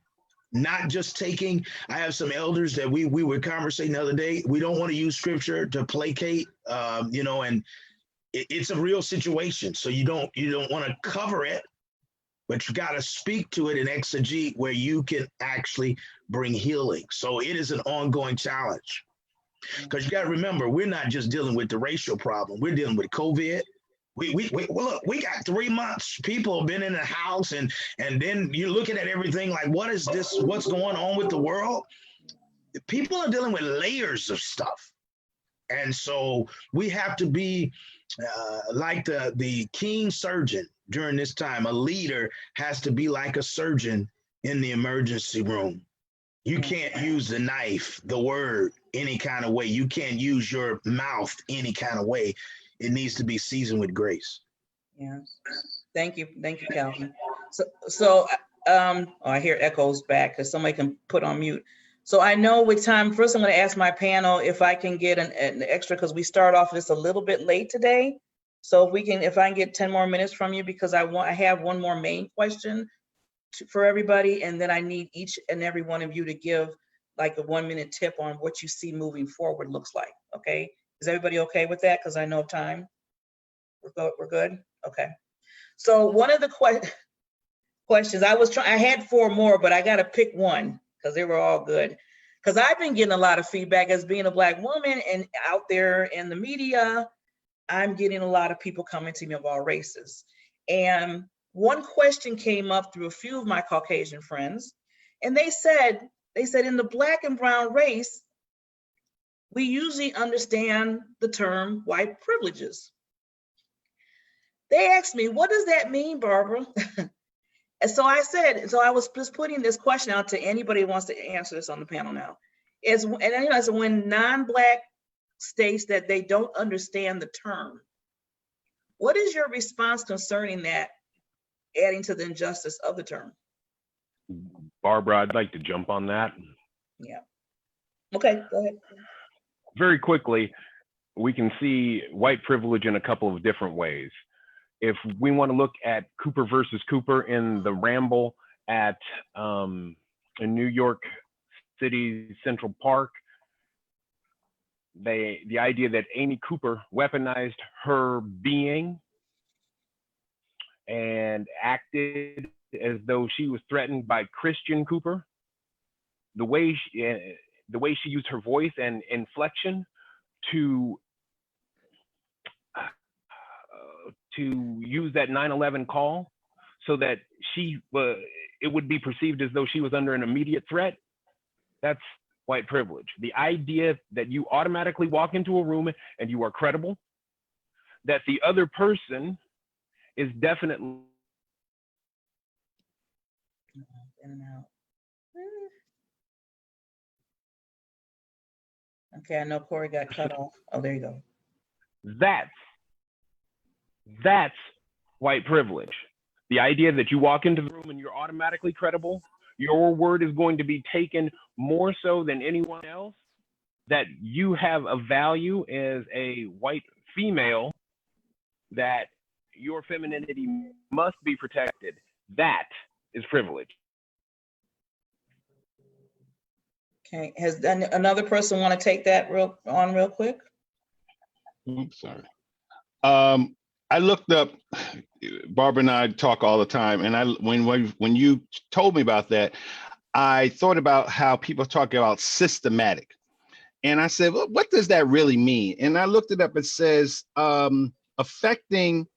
not just taking. I have some elders that we were conversating the other day. We don't want to use scripture to placate, and it's a real situation. So you don't want to cover it, but you got to speak to it and exegete where you can actually bring healing. So it is an ongoing challenge, because you got to remember, we're not just dealing with the racial problem. We're dealing with COVID. Look, we got 3 months. People have been in the house, and then you're looking at everything like, what is this? What's going on with the world? People are dealing with layers of stuff. And so we have to be like the king surgeon during this time. A leader has to be like a surgeon in the emergency room. You can't use the knife, the word, any kind of way. You can't use your mouth any kind of way. It needs to be seasoned with grace. Yeah. Thank you, Calvin. So I hear echoes back because somebody can put on mute. So I know with time, first I'm going to ask my panel if I can get an extra, because we start off this a little bit late today. So if I can get 10 more minutes from you, because I have one more main question for everybody, and then I need each and every one of you to give like a 1-minute tip on what you see moving forward looks like. Okay, is everybody okay with that? Because I know time. We're good. Okay. So one of the questions I had 4 more, but I got to pick one because they were all good. Because I've been getting a lot of feedback as being a Black woman, and out there in the media, I'm getting a lot of people coming to me of all races. And one question came up through a few of my Caucasian friends, and they said in the Black and brown race, we usually understand the term white privileges. They asked me, what does that mean, Barbara? And so I was just putting this question out to anybody who wants to answer this on the panel now. As when non-Black states that they don't understand the term, what is your response concerning that, adding to the injustice of the term? Barbara, I'd like to jump on that. Yeah. Okay, go ahead. Very quickly, we can see white privilege in a couple of different ways. If we want to look at Cooper versus Cooper in the Ramble in New York City Central Park, the idea that Amy Cooper weaponized her being and acted as though she was threatened by Christian Cooper, the way she used her voice and inflection to use that 9/11 call so that it would be perceived as though she was under an immediate threat. That's white privilege. The idea that you automatically walk into a room and you are credible, that the other person is definitely in and out. Okay, I know Kory got cut off. Oh, there you go. That's white privilege. The idea that you walk into the room and you're automatically credible, your word is going to be taken more so than anyone else, that you have a value as a white female, that your femininity must be protected. That is privilege. Okay, has another person want to take that real quick? Oops, sorry. I looked up, Barbara and I talk all the time, and when you told me about that, I thought about how people talk about systematic. And I said, well, what does that really mean? And I looked it up. It says affecting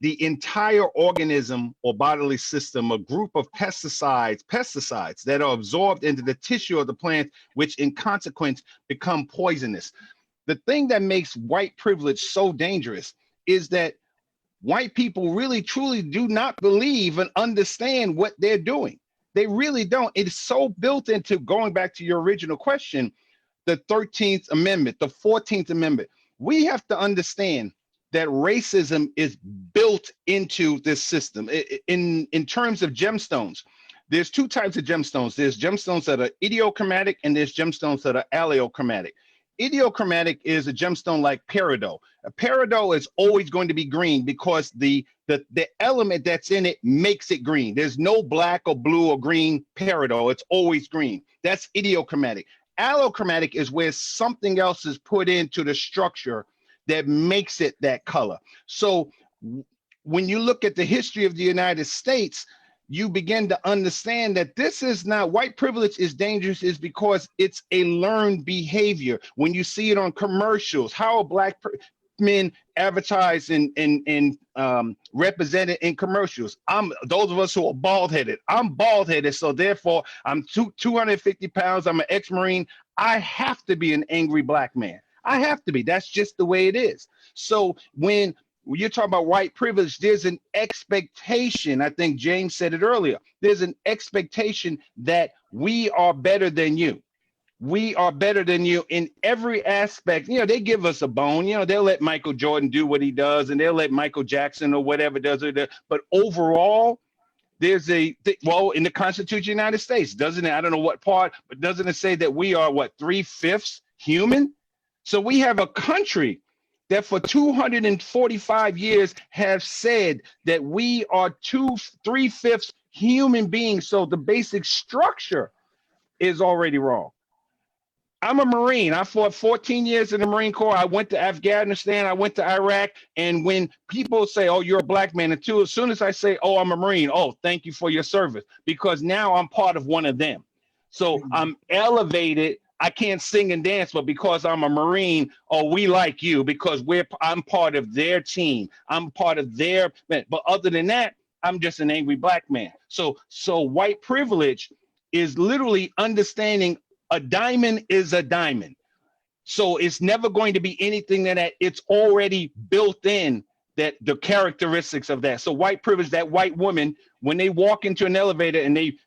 the entire organism or bodily system, a group of pesticides that are absorbed into the tissue of the plant, which in consequence become poisonous. The thing that makes white privilege so dangerous is that white people really truly do not believe and understand what they're doing. They really don't. It is so built into, going back to your original question, the 13th Amendment, the 14th Amendment. We have to understand that racism is built into this system. In terms of gemstones, there's two types of gemstones. There's gemstones that are idiochromatic and there's gemstones that are allochromatic. Idiochromatic is a gemstone like peridot. A peridot is always going to be green because the element that's in it makes it green. There's no black or blue or green peridot. It's always green. That's idiochromatic. Allochromatic is where something else is put into the structure that makes it that color. So when you look at the history of the United States, you begin to understand that this is not, white privilege is dangerous is because it's a learned behavior. When you see it on commercials, how are black men advertised and represented in commercials? Those of us who are bald-headed, I'm bald-headed, so therefore I'm 250 pounds, I'm an ex-Marine. I have to be an angry black man. I have to be. That's just the way it is. So when you're talking about white privilege, there's an expectation. I think James said it earlier. There's an expectation that we are better than you. We are better than you in every aspect. You know, they give us a bone. You know, they'll let Michael Jordan do what he does, and they'll let Michael Jackson or whatever does it. But overall, there's well, in the Constitution of the United States, doesn't it? I don't know what part, but doesn't it say that we are, what, 3/5 human? So we have a country that for 245 years have said that we are 3/5 human beings. So the basic structure is already wrong. I'm a Marine. I fought 14 years in the Marine Corps. I went to Afghanistan. I went to Iraq. And when people say, oh, you're a black man, as soon as I say, oh, I'm a Marine, oh, thank you for your service, because now I'm part of one of them. So I'm elevated. I can't sing and dance, but because I'm a Marine, oh, we like you because I'm part of their team. I'm part of their, but other than that, I'm just an angry black man. So white privilege is literally understanding a diamond is a diamond. So it's never going to be anything that it's already built in, that the characteristics of that. So white privilege, that white woman, when they walk into an elevator and they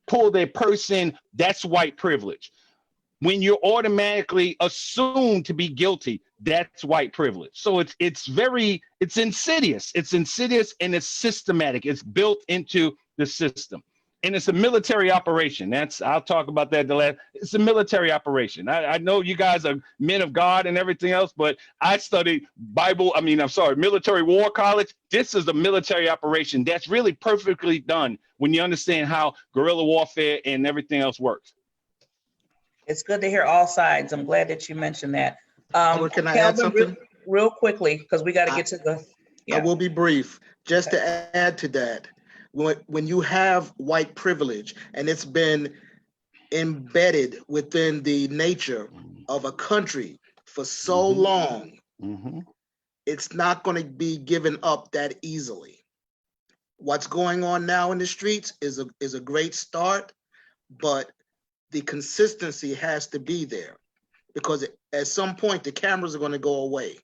pull their purse in, that's white privilege. When you're automatically assumed to be guilty, that's white privilege. So it's insidious. It's insidious and it's systematic. It's built into the system. And it's a military operation. I'll talk about that it's a military operation. I know you guys are men of God and everything else, but I studied military war college. This is a military operation that's really perfectly done when you understand how guerrilla warfare and everything else works. It's good to hear all sides. I'm glad that you mentioned that. Can I add something? Real quickly, because we got to get to the. Yeah. I will be brief. Just to add to that, when you have white privilege and it's been embedded within the nature of a country for so Mhm. long, Mhm. it's not going to be given up that easily. What's going on now in the streets is a great start, but the consistency has to be there, because at some point the cameras are going to go away.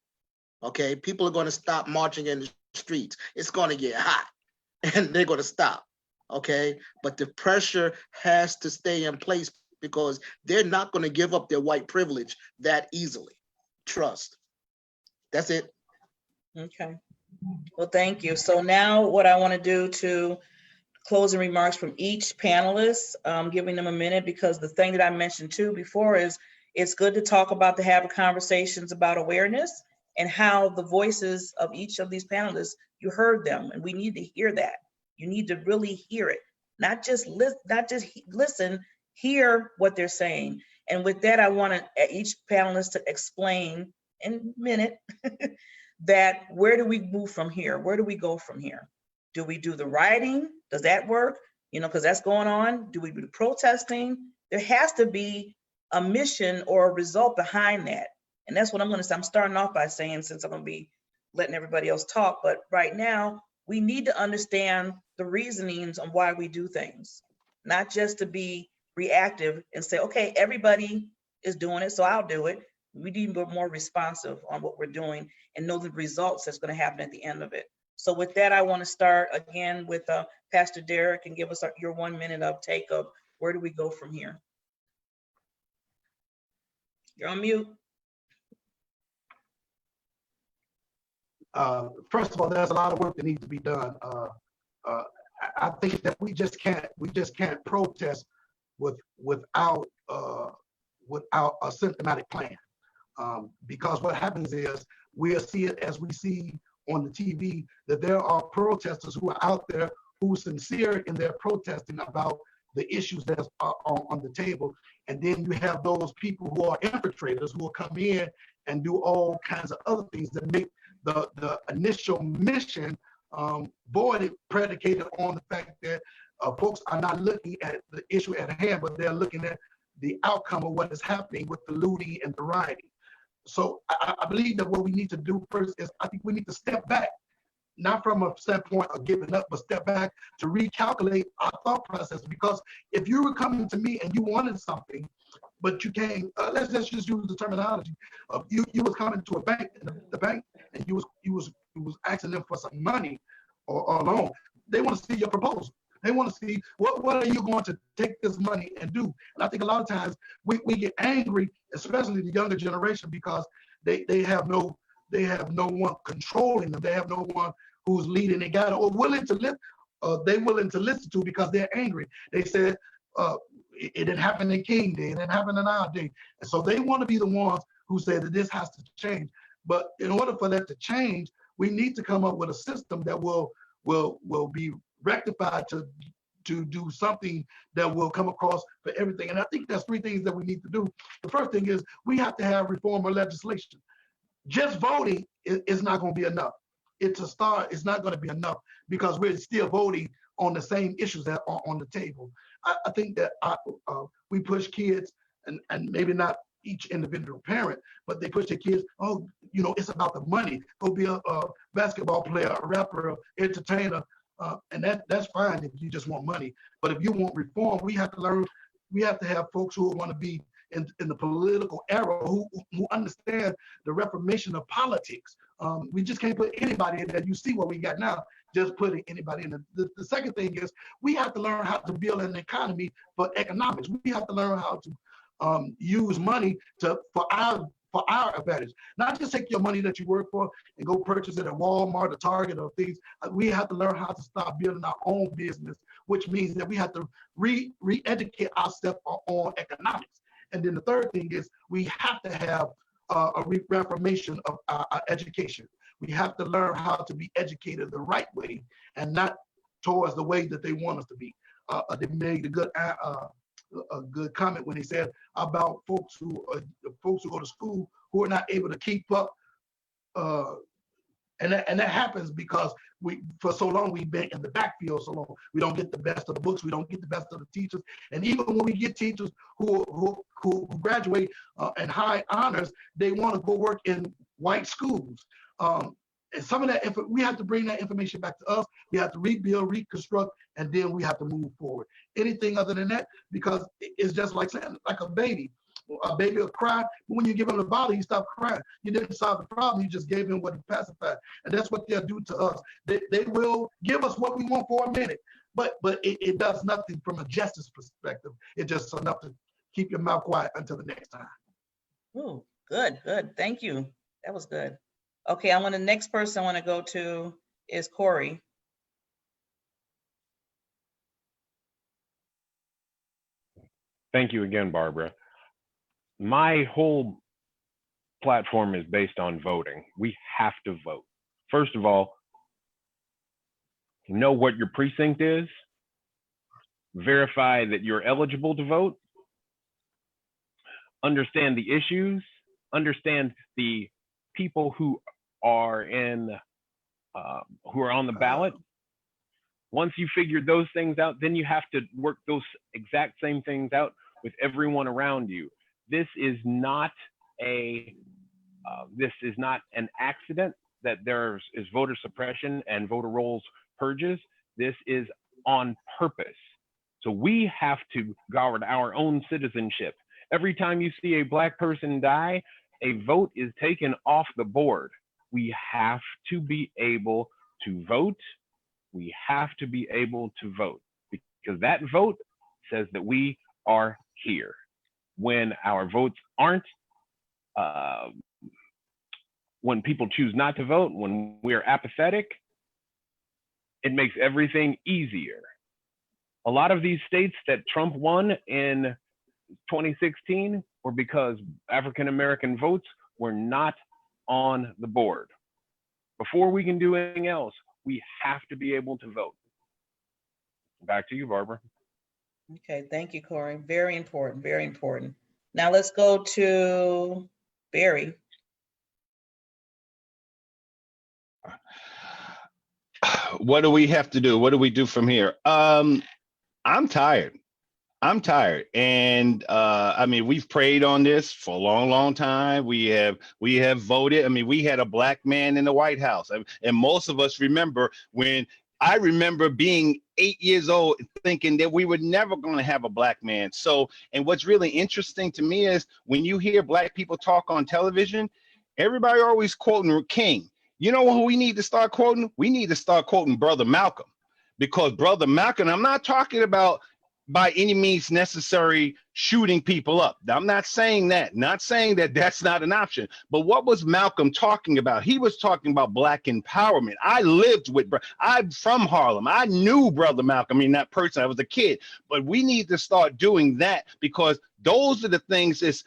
Okay, people are going to stop marching in the streets. It's going to get hot, and they're going to stop. Okay, but the pressure has to stay in place because they're not going to give up their white privilege that easily. Trust. That's it. Okay. Well, thank you. So now what I want to do to closing remarks from each panelist, giving them a minute, because the thing that I mentioned too before is it's good to talk about, to have conversations about awareness and how the voices of each of these panelists, you heard them, and we need to hear that. You need to really hear it, not just listen, hear what they're saying. And with that, I want each panelist to explain in a minute that where do we move from here? Where do we go from here? Do we do the rioting? Does that work? Because that's going on. Do we do protesting? There has to be a mission or a result behind that. And that's what I'm going to say. I'm starting off by saying, since I'm going to be letting everybody else talk, but right now we need to understand the reasonings on why we do things, not just to be reactive and say, okay, everybody is doing it, so I'll do it. We need to be more responsive on what we're doing and know the results that's going to happen at the end of it. So with that, I want to start again with Pastor Derrick, and give us your 1 minute of take of where do we go from here. You're on mute. First of all, there's a lot of work that needs to be done. I think that we just can't protest without a systematic plan, because what happens is we'll see it as we see on the TV, that there are protesters who are out there who are sincere in their protesting about the issues that are on the table. And then you have those people who are infiltrators who will come in and do all kinds of other things that make the initial mission voided, predicated on the fact that folks are not looking at the issue at hand, but they're looking at the outcome of what is happening with the looting and the rioting. So I believe that what we need to do first is, I think we need to step back, not from a standpoint of giving up, but step back to recalculate our thought process. Because if you were coming to me and you wanted something, but you came, let's just use the terminology of you was coming to a bank, and the bank, and you was asking them for some money or a loan. They want to see your proposal. They want to see what are you going to take this money and do. And I think a lot of times we get angry, especially the younger generation, because they have no one controlling them. They have no one who's leading the guy or willing to listen. They're willing to listen to because they're angry. They said it didn't happen in King Day, it didn't happen in our day, and so they want to be the ones who say that this has to change. But in order for that to change, we need to come up with a system that will be rectified to do something that will come across for everything. And I think there's three things that we need to do. The first thing is we have to have reform or legislation. Just voting is not going to be enough. It's a start. It's not going to be enough because we're still voting on the same issues that are on the table. I think that we push kids, and maybe not each individual parent, but they push their kids, oh, it's about the money. Go be a basketball player, a rapper, an entertainer. And that's fine if you just want money. But if you want reform, we have to learn, we have to have folks who want to be in the political era, who understand the reformation of politics. We just can't put anybody in there. You see what we got now, just putting anybody in. The second thing is we have to learn how to build an economy for economics. We have to learn how to use money for our advantage. Not just take your money that you work for and go purchase it at Walmart or Target or things. We have to learn how to start building our own business, which means that we have to re-educate ourselves on economics. And then the third thing is we have to have a reformation of our education. We have to learn how to be educated the right way and not towards the way that they want us to be. They made a good comment when he said about folks who go to school who are not able to keep up And that happens because for so long we've been in the backfield so long. We don't get the best of the books. We don't get the best of the teachers. And even when we get teachers who graduate and high honors, they want to go work in white schools. And some of that, we have to bring that information back to us. We have to rebuild, reconstruct, and then we have to move forward. Anything other than that, because it's just like saying, like a baby. A baby will cry, but when you give him the bottle, he stops crying. You didn't solve the problem, you just gave him what he pacified. And that's what they'll do to us. They will give us what we want for a minute, but it does nothing from a justice perspective. It's just enough to keep your mouth quiet until the next time. Oh, good. Thank you. That was good. Okay, the next person I want to go to is Kory. Thank you again, Barbara. My whole platform is based on voting. We have to vote. First of all, know what your precinct is, verify that you're eligible to vote, understand the issues, understand the people who are on the ballot. Once you figure those things out, then you have to work those exact same things out with everyone around you. This is not an accident that there is voter suppression and voter rolls purges. This is on purpose. So we have to guard our own citizenship. Every time you see a Black person die, a vote is taken off the board. We have to be able to vote. We have to be able to vote, because that vote says that we are here. When our votes aren't, when people choose not to vote, when we're apathetic, it makes everything easier. A lot of these states that Trump won in 2016 were because African-American votes were not on the board. Before we can do anything else, we have to be able to vote. Back to you, Barbara. Okay, thank you, Kory. Very important, very important. Now let's go to Barry. What do we have to do? What do we do from here? I'm tired. And I mean, we've prayed on this for a long time. We have voted. I mean, we had a Black man in the White House. And most of us remember when I remember being 8 years old thinking that we were never going to have a Black man. So, and what's really interesting to me is when you hear Black people talk on television, everybody always quoting King. You know who we need to start quoting? We need to start quoting Brother Malcolm, because Brother Malcolm, I'm not talking about by any means necessary shooting people up. I'm not saying that, that's not an option. But what was Malcolm talking about? He was talking about Black empowerment. I'm from Harlem. I knew Brother Malcolm. I mean, that person, I was a kid. But we need to start doing that, because those are the things is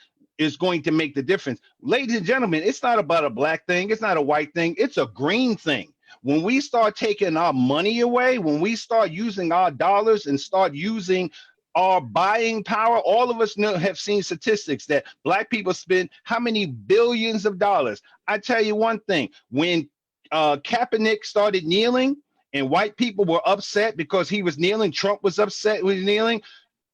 going to make the difference. Ladies and gentlemen, it's not about a Black thing. It's not a white thing. It's a green thing. When we start taking our money away, when we start using our dollars and start using our buying power, all of us have seen statistics that Black people spend how many billions of dollars. I tell you one thing, when Kaepernick started kneeling and white people were upset because he was kneeling, Trump was upset with kneeling,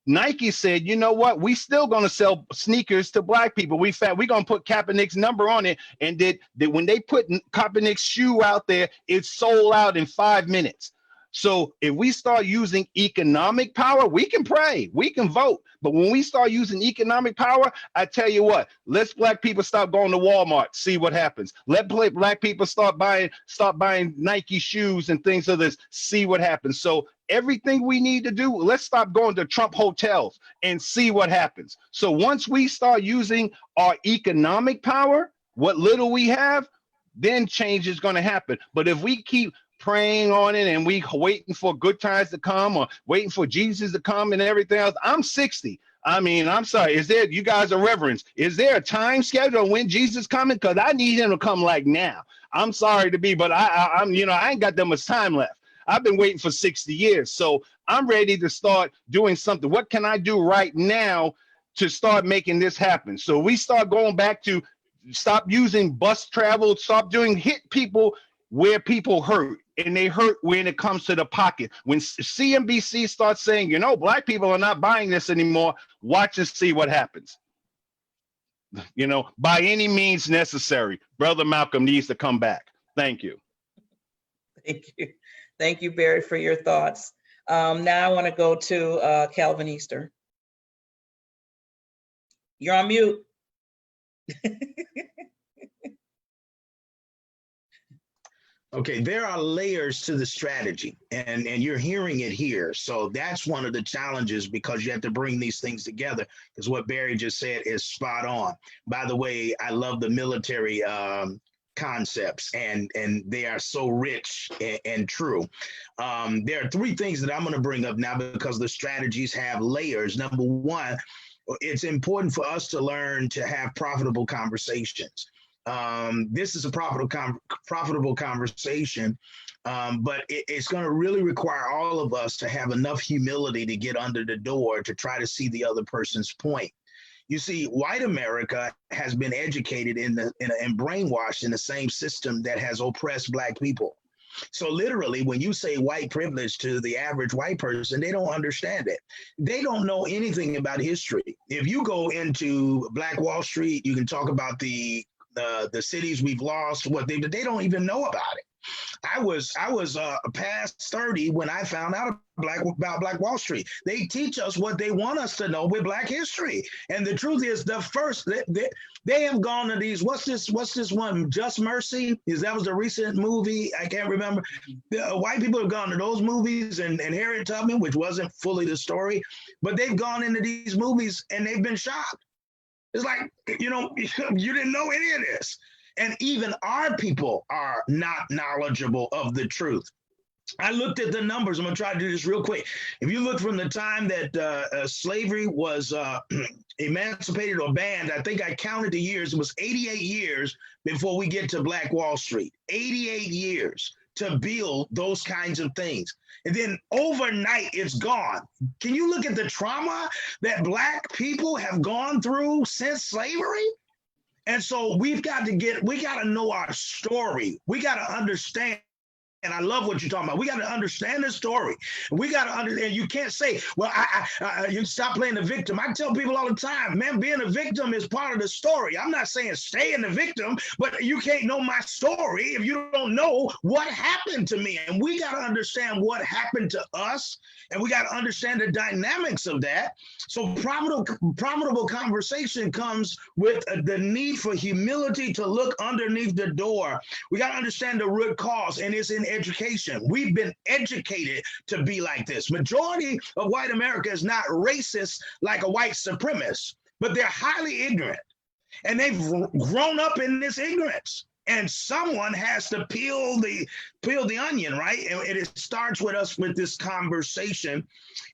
Nike said, you know what? We still going to sell sneakers to Black people. We're going to put Kaepernick's number on it. And when they put Kaepernick's shoe out there, it sold out in 5 minutes. So if we start using economic power, we can pray, we can vote. But when we start using economic power, I tell you what, let's Black people stop going to Walmart, see what happens. Let Black people start buying Nike shoes and things of this, see what happens. So everything we need to do, let's stop going to Trump hotels and see what happens. So once we start using our economic power, what little we have, then change is going to happen. But if we keep praying on it and we waiting for good times to come or waiting for Jesus to come and everything else, I'm 60. I mean, I'm sorry. You guys are reverends. Is there a time schedule when Jesus coming? Because I need him to come like now. I'm sorry to be, but I ain't got that much time left. I've been waiting for 60 years. So I'm ready to start doing something. What can I do right now to start making this happen? So we start going back to stop using bus travel, stop hit people where people hurt, and they hurt when it comes to the pocket. When CNBC starts saying, you know, black people are not buying this anymore, watch and see what happens. You know, by any means necessary, Brother Malcolm needs to come back. Thank you. Thank you. Thank you, Barry, for your thoughts. Now I want to go to Kelvin Easter. You're on mute. Okay, there are layers to the strategy, and you're hearing it here. So that's one of the challenges, because you have to bring these things together, because what Barry just said is spot on. By the way, I love the military concepts, and they are so rich and true. There are three things that I'm going to bring up now, because the strategies have layers. Number one, it's important for us to learn to have profitable conversations. This is a profitable conversation, but it's going to really require all of us to have enough humility to get under the door to try to see the other person's point. You see, white America has been educated and brainwashed in the same system that has oppressed black people. So literally, when you say white privilege to the average white person, they don't understand it. They don't know anything about history. If you go into Black Wall Street, you can talk about the cities we've lost, what they don't even know about it. I was past 30 when I found out about Black Wall Street. They teach us what they want us to know with Black history. And the truth is, they have gone to these, what's this one, Just Mercy? That was the recent movie, I can't remember. White people have gone to those movies, and Harriet Tubman, which wasn't fully the story, but they've gone into these movies and they've been shocked. It's like, you know, you didn't know any of this. And even our people are not knowledgeable of the truth. I looked at the numbers. I'm going to try to do this real quick. If you look from the time that slavery was emancipated or banned, I think I counted the years. It was 88 years before we get to Black Wall Street. 88 years to build those kinds of things. And then overnight, it's gone. Can you look at the trauma that Black people have gone through since slavery? And so we got to know our story. We got to understand. And I love what you're talking about. We got to understand the story. We got to understand. You can't say, well, you stop playing the victim. I tell people all the time, man, being a victim is part of the story. I'm not saying stay in the victim, but you can't know my story if you don't know what happened to me. And we got to understand what happened to us. And we got to understand the dynamics of that. So profitable conversation comes with the need for humility to look underneath the door. We got to understand the root cause, and it's in education. We've been educated to be like this. Majority of white America is not racist like a white supremacist, but they're highly ignorant. And they've grown up in this ignorance. And someone has to peel the onion, right? And it starts with us with this conversation.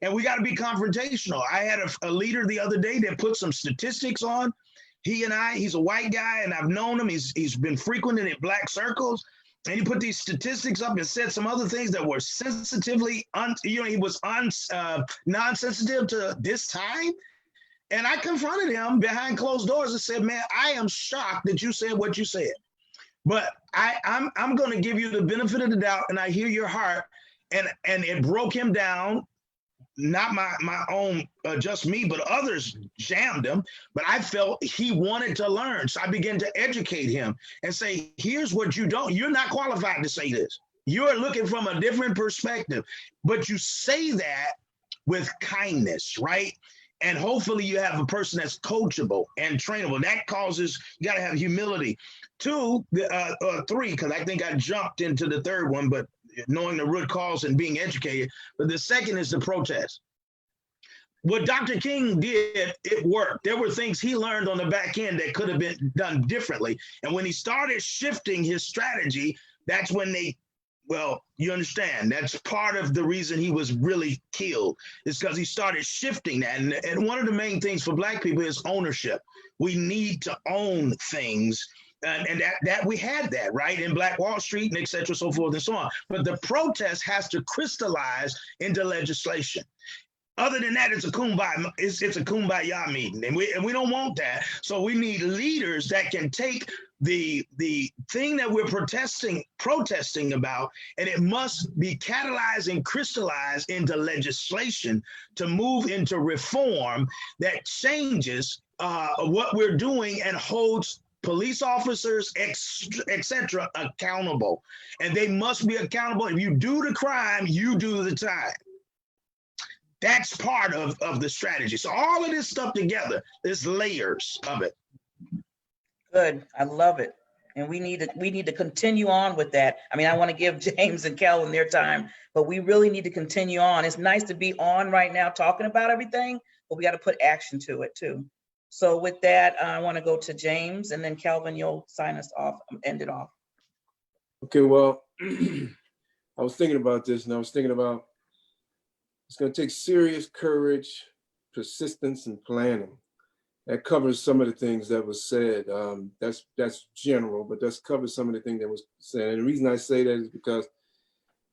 And we got to be confrontational. I had a leader the other day that put some statistics on. He's a white guy, and I've known him. He's been frequenting in Black circles. And he put these statistics up and said some other things that were sensitively, he was non-sensitive to this time. And I confronted him behind closed doors and said, man, I am shocked that you said what you said. But I'm going to give you the benefit of the doubt, and I hear your heart, and it broke him down. Not my own, just me, but others jammed him. But I felt he wanted to learn. So I began to educate him and say, here's what you're not qualified to say this. You're looking from a different perspective, but you say that with kindness, right? And hopefully you have a person that's coachable and trainable. That causes, you got to have humility. 2, 3, because I think I jumped into the third one, but knowing the root cause and being educated. But the second is the protest. What Dr. King did, it worked. There were things he learned on the back end that could have been done differently. And when he started shifting his strategy, that's when you understand, that's part of the reason he was really killed, is because he started shifting that. And one of the main things for Black people is ownership. We need to own things. And that we had that, right, in Black Wall Street and et cetera, so forth and so on. But the protest has to crystallize into legislation. Other than that, it's a kumbaya meeting, and we don't want that. So we need leaders that can take the thing that we're protesting about, and it must be catalyzed and crystallized into legislation to move into reform that changes what we're doing and holds police officers, etc., accountable. And they must be accountable. If you do the crime, you do the time. That's part of the strategy. So all of this stuff together, there's layers of it. Good. I love it. And we need to continue on with that. I mean, I want to give James and Kelvin their time, but we really need to continue on. It's nice to be on right now talking about everything, but we got to put action to it too. So with that, I want to go to James, and then Kelvin, you'll sign us off, end it off. Okay, well, I was thinking about this, and I was thinking about it's going to take serious courage, persistence, and planning. That covers some of the things that was said. That's general, but that's covers some of the things that was said. And the reason I say that is because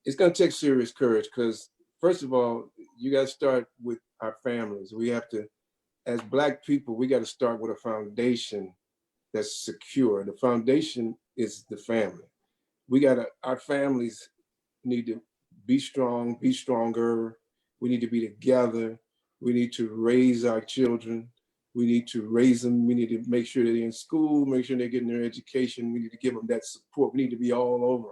it's going to take serious courage. Because first of all, you got to start with our families. We have to, as Black people, we got to start with a foundation that's secure. The foundation is the family. Our families need to be strong, be stronger. We need to be together. We need to raise our children. We need to raise them. We need to make sure they're in school, make sure they're getting their education. We need to give them that support. We need to be all over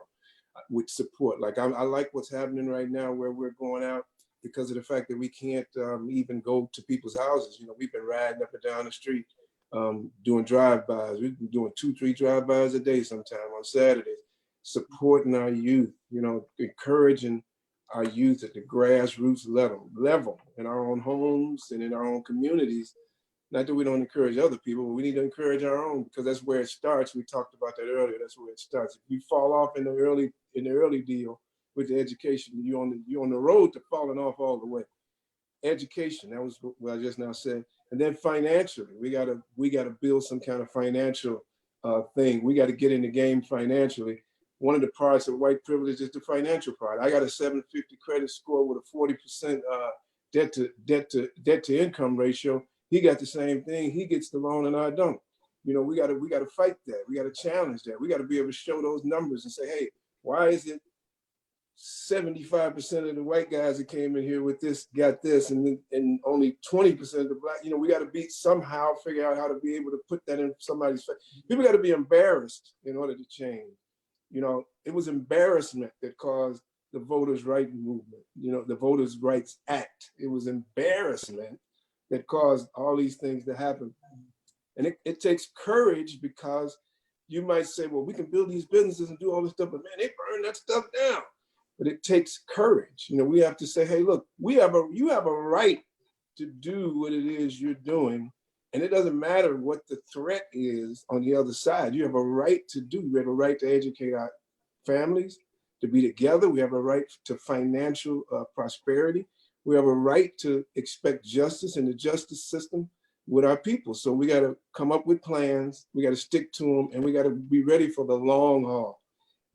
with support. Like I like what's happening right now where we're going out because of the fact that we can't even go to people's houses. You know, we've been riding up and down the street doing drive-bys. We've been doing 2-3 drive-bys a day sometime on Saturdays, supporting our youth, you know, encouraging our youth at the grassroots level in our own homes and in our own communities. Not that we don't encourage other people, but we need to encourage our own because that's where it starts. We talked about that earlier. That's where it starts. If you fall off in the early deal with the education, you're on the road to falling off all the way. Education, that was what I just now said. And then financially, we gotta build some kind of financial thing. We got to get in the game financially. One of the parts of white privilege is the financial part. I got a 750 credit score with a 40% debt to income ratio. He got the same thing. He gets the loan and I don't. You know, we got to fight that. We got to challenge that. We got to be able to show those numbers and say, hey, why is it 75% of the white guys that came in here with this got this, and only 20% of the Black? You know, we got to somehow figure out how to be able to put that in somebody's face. People got to be embarrassed in order to change. You know, it was embarrassment that caused the Voters' Rights Movement. You know, the Voters' Rights Act. It was embarrassment that caused all these things to happen. And it takes courage because you might say, well, we can build these businesses and do all this stuff, but man, they burn that stuff down. But it takes courage. You know, we have to say, hey, look, you have a right to do what it is you're doing. And it doesn't matter what the threat is on the other side. You have a right to do. We have a right to educate our families, to be together. We have a right to financial prosperity. We have a right to expect justice in the justice system with our people. So we got to come up with plans. We got to stick to them, and we got to be ready for the long haul.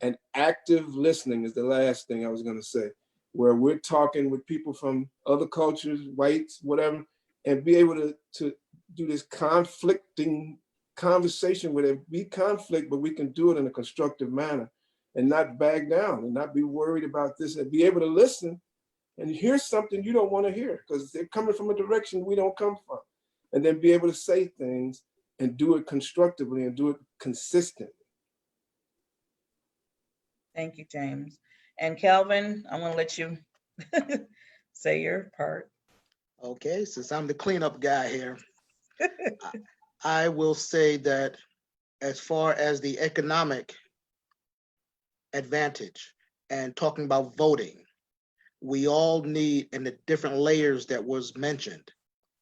And active listening is the last thing I was going to say, where we're talking with people from other cultures, whites, whatever, and be able to do this conflicting conversation where there be conflict, but we can do it in a constructive manner and not back down and not be worried about this and be able to listen and hear something you don't want to hear because they're coming from a direction we don't come from, and then be able to say things and do it constructively and do it consistently. Thank you, James. And Kelvin, I'm going to let you say your part. Okay, since I'm the cleanup guy here, I will say that as far as the economic advantage and talking about voting, we all need, in the different layers that was mentioned,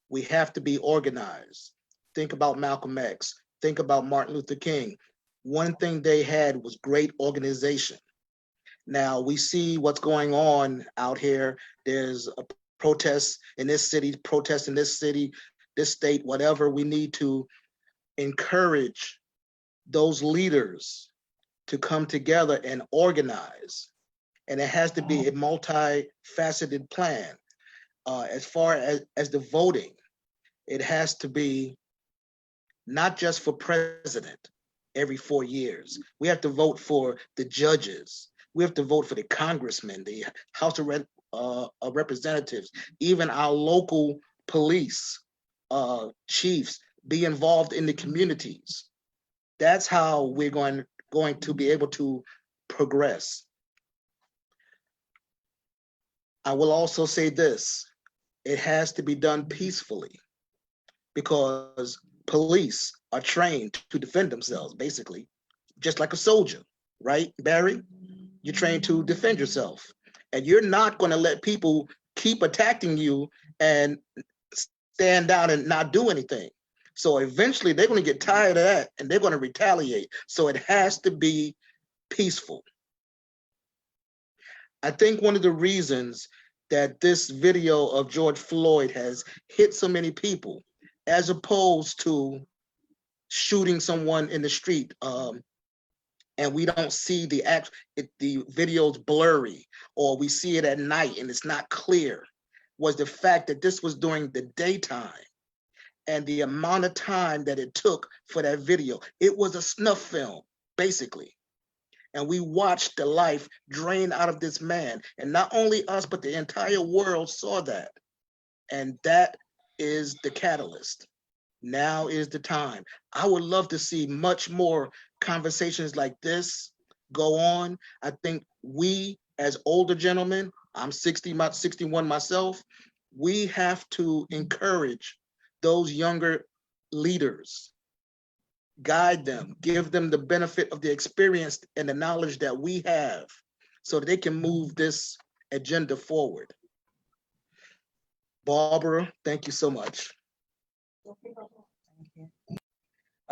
we have to be organized. Think about Malcolm X, think about Martin Luther King. One thing they had was great organization. Now we see what's going on out here. There's a protest in this city, protest in this city, this state, whatever. We need to encourage those leaders to come together and organize. And it has to be a multifaceted plan. As far as the voting, it has to be not just for president. every 4 years. We have to vote for the judges. We have to vote for the congressmen, the House of Representatives, even our local police chiefs be involved in the communities. That's how we're going to be able to progress. I will also say this, it has to be done peacefully because police are trained to defend themselves, basically, just like a soldier, right, Barry? You're trained to defend yourself. And you're not going to let people keep attacking you and stand down and not do anything. So eventually they're going to get tired of that and they're going to retaliate. So it has to be peaceful. I think one of the reasons that this video of George Floyd has hit so many people, as opposed to shooting someone in the street, and we don't see the video's blurry, or we see it at night and it's not clear, was the fact that this was during the daytime and the amount of time that it took for that video. It was a snuff film, basically. And we watched the life drain out of this man. And not only us, but the entire world saw that. And that is the catalyst. Now is the time. I would love to see much more conversations like this go on. I think we, as older gentlemen, I'm 61 myself, we have to encourage those younger leaders, guide them, give them the benefit of the experience and the knowledge that we have so that they can move this agenda forward. Barbara, thank you so much.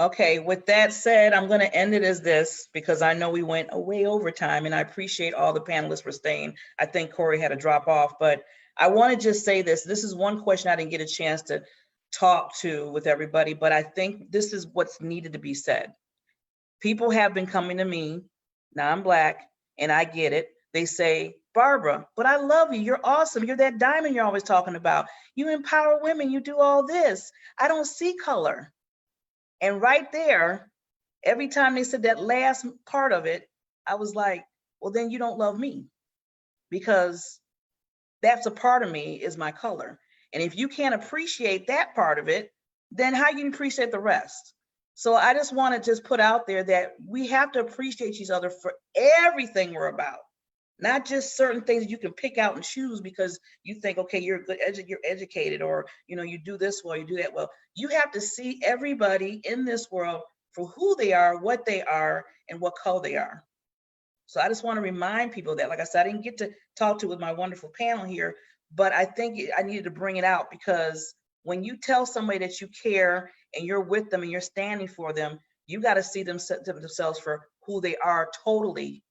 Okay, with that said, I'm going to end it as this because I know we went way over time and I appreciate all the panelists for staying. I think Kory had to drop off, but I want to just say this. This is one question I didn't get a chance to talk to with everybody, but I think this is what's needed to be said. People have been coming to me, now I'm Black, and I get it. They say, Barbara, but I love you. You're awesome. You're that diamond you're always talking about. You empower women. You do all this. I don't see color. And right there, every time they said that last part of it, I was like, well, then you don't love me, because that's a part of me is my color. And if you can't appreciate that part of it, then how you appreciate the rest? So I just want to just put out there that we have to appreciate each other for everything we're about, not just certain things you can pick out and choose because you think, okay, you're good, you're educated, or you do this well, you do that well. You have to see everybody in this world for who they are, what they are, and what color they are. So I just want to remind people that, like I said, I didn't get to talk to with my wonderful panel here, but I think I needed to bring it out because when you tell somebody that you care and you're with them and you're standing for them, you got to see them set themselves for who they are totally,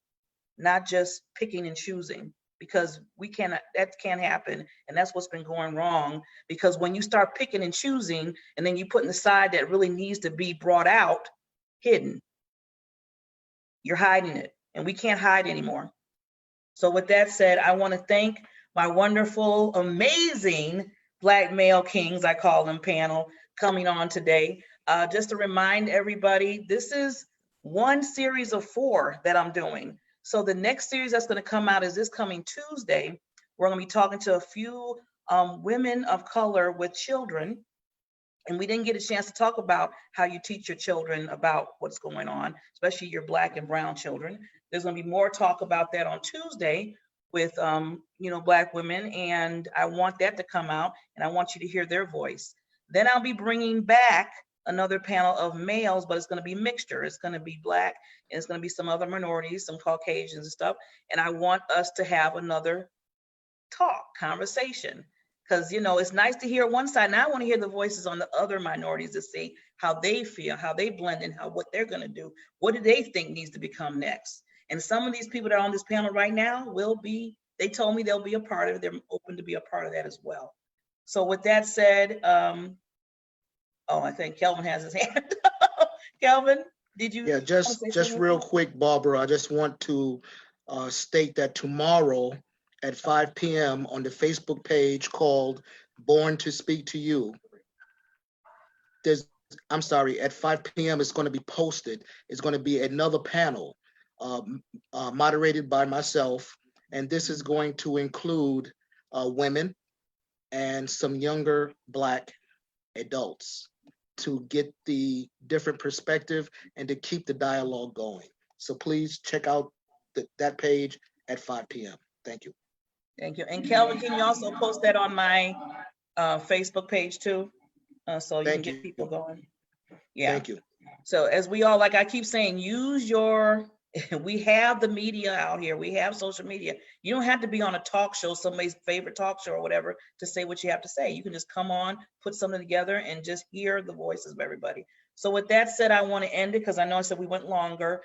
not just picking and choosing, because that can't happen. And that's what's been going wrong, because when you start picking and choosing and then you put in the side that really needs to be brought out, hidden, you're hiding it, and we can't hide anymore. So with that said, I want to thank my wonderful, amazing Black male kings, I call them, panel coming on today. Just to remind everybody, this is one series of 4 that I'm doing. So the next series that's going to come out is this coming Tuesday. We're going to be talking to a few women of color with children. And we didn't get a chance to talk about how you teach your children about what's going on, especially your Black and brown children. There's going to be more talk about that on Tuesday with Black women, and I want that to come out, and I want you to hear their voice. Then I'll be bringing back another panel of males, but it's going to be mixture. It's going to be Black, and it's going to be some other minorities, some Caucasians and stuff. And I want us to have another conversation, because it's nice to hear one side. Now I want to hear the voices on the other minorities to see how they feel, how they blend in, what they're going to do. What do they think needs to become next? And some of these people that are on this panel right now they told me they'll be a part of it. They're open to be a part of that as well. So with that said, I think Kelvin has his hand. Kelvin, did you? Yeah, just real quick, Barbara, I just want to state that tomorrow at 5 p.m. on the Facebook page called Born to Speak to You, there's I'm sorry, at 5 p.m. it's going to be posted. It's going to be another panel moderated by myself. And this is going to include women and some younger Black adults to get the different perspective and to keep the dialogue going. So please check out that page at 5 p.m. Thank you. Thank you. And Kelvin, can you also post that on my Facebook page too? So you can Thank get you. people going. Yeah. Thank you. So as we all, like I keep saying, use your, we have the media out here. We have social media. You don't have to be on a talk show, somebody's favorite talk show or whatever, to say what you have to say. You can just come on, put something together and just hear the voices of everybody. So with that said, I want to end it because I know I said we went longer.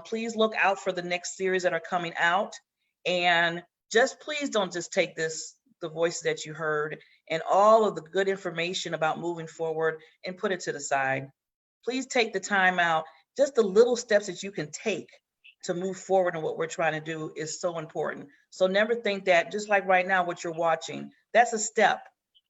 Please look out for the next series that are coming out. And just please don't just take the voices that you heard and all of the good information about moving forward and put it to the side. Please take the time out. Just the little steps that you can take to move forward in what we're trying to do is so important. So never think that, just like right now, what you're watching, that's a step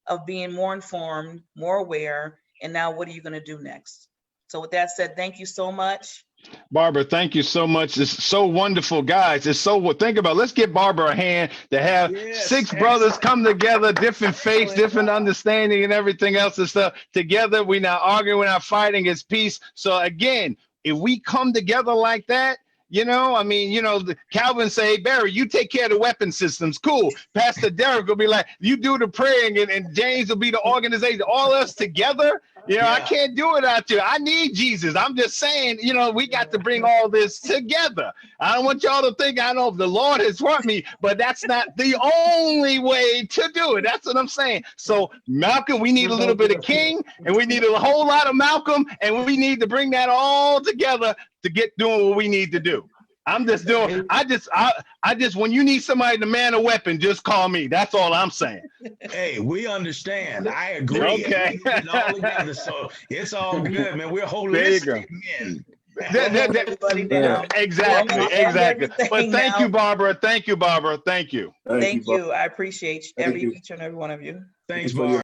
of being more informed, more aware, and now what are you going to do next? So with that said, thank you so much. Barbara, thank you so much. It's so wonderful, guys. It's so, think about it. Let's give Barbara a hand to have six brothers come together, different faiths, different understanding and everything else and stuff. Together, we're not arguing, we're not fighting, it's peace. So again, if we come together like that, you know, I mean, you know, Calvin say, hey, Barry, you take care of the weapon systems. Cool. Pastor Derrick will be like, you do the praying, and James will be the organization. All us together, you know, I can't do it out there. I need Jesus. I'm just saying, you know, we got to bring all this together. I don't want y'all to think I know the Lord has brought me, but that's not the only way to do it. That's what I'm saying. So Malcolm, we need a little bit of King, and we need a whole lot of Malcolm, and we need to bring that all together to get doing what we need to do. I'm just doing, I just, when you need somebody to man a weapon, just call me. That's all I'm saying. Hey, we understand. I agree. Okay. We need it all together, so it's all good, man. We're holistic men. Everybody down. Exactly. But thank you, Barbara. Thank you, Barbara. Thank you. Thank you. I appreciate each and every one of you. Thanks, Barbara.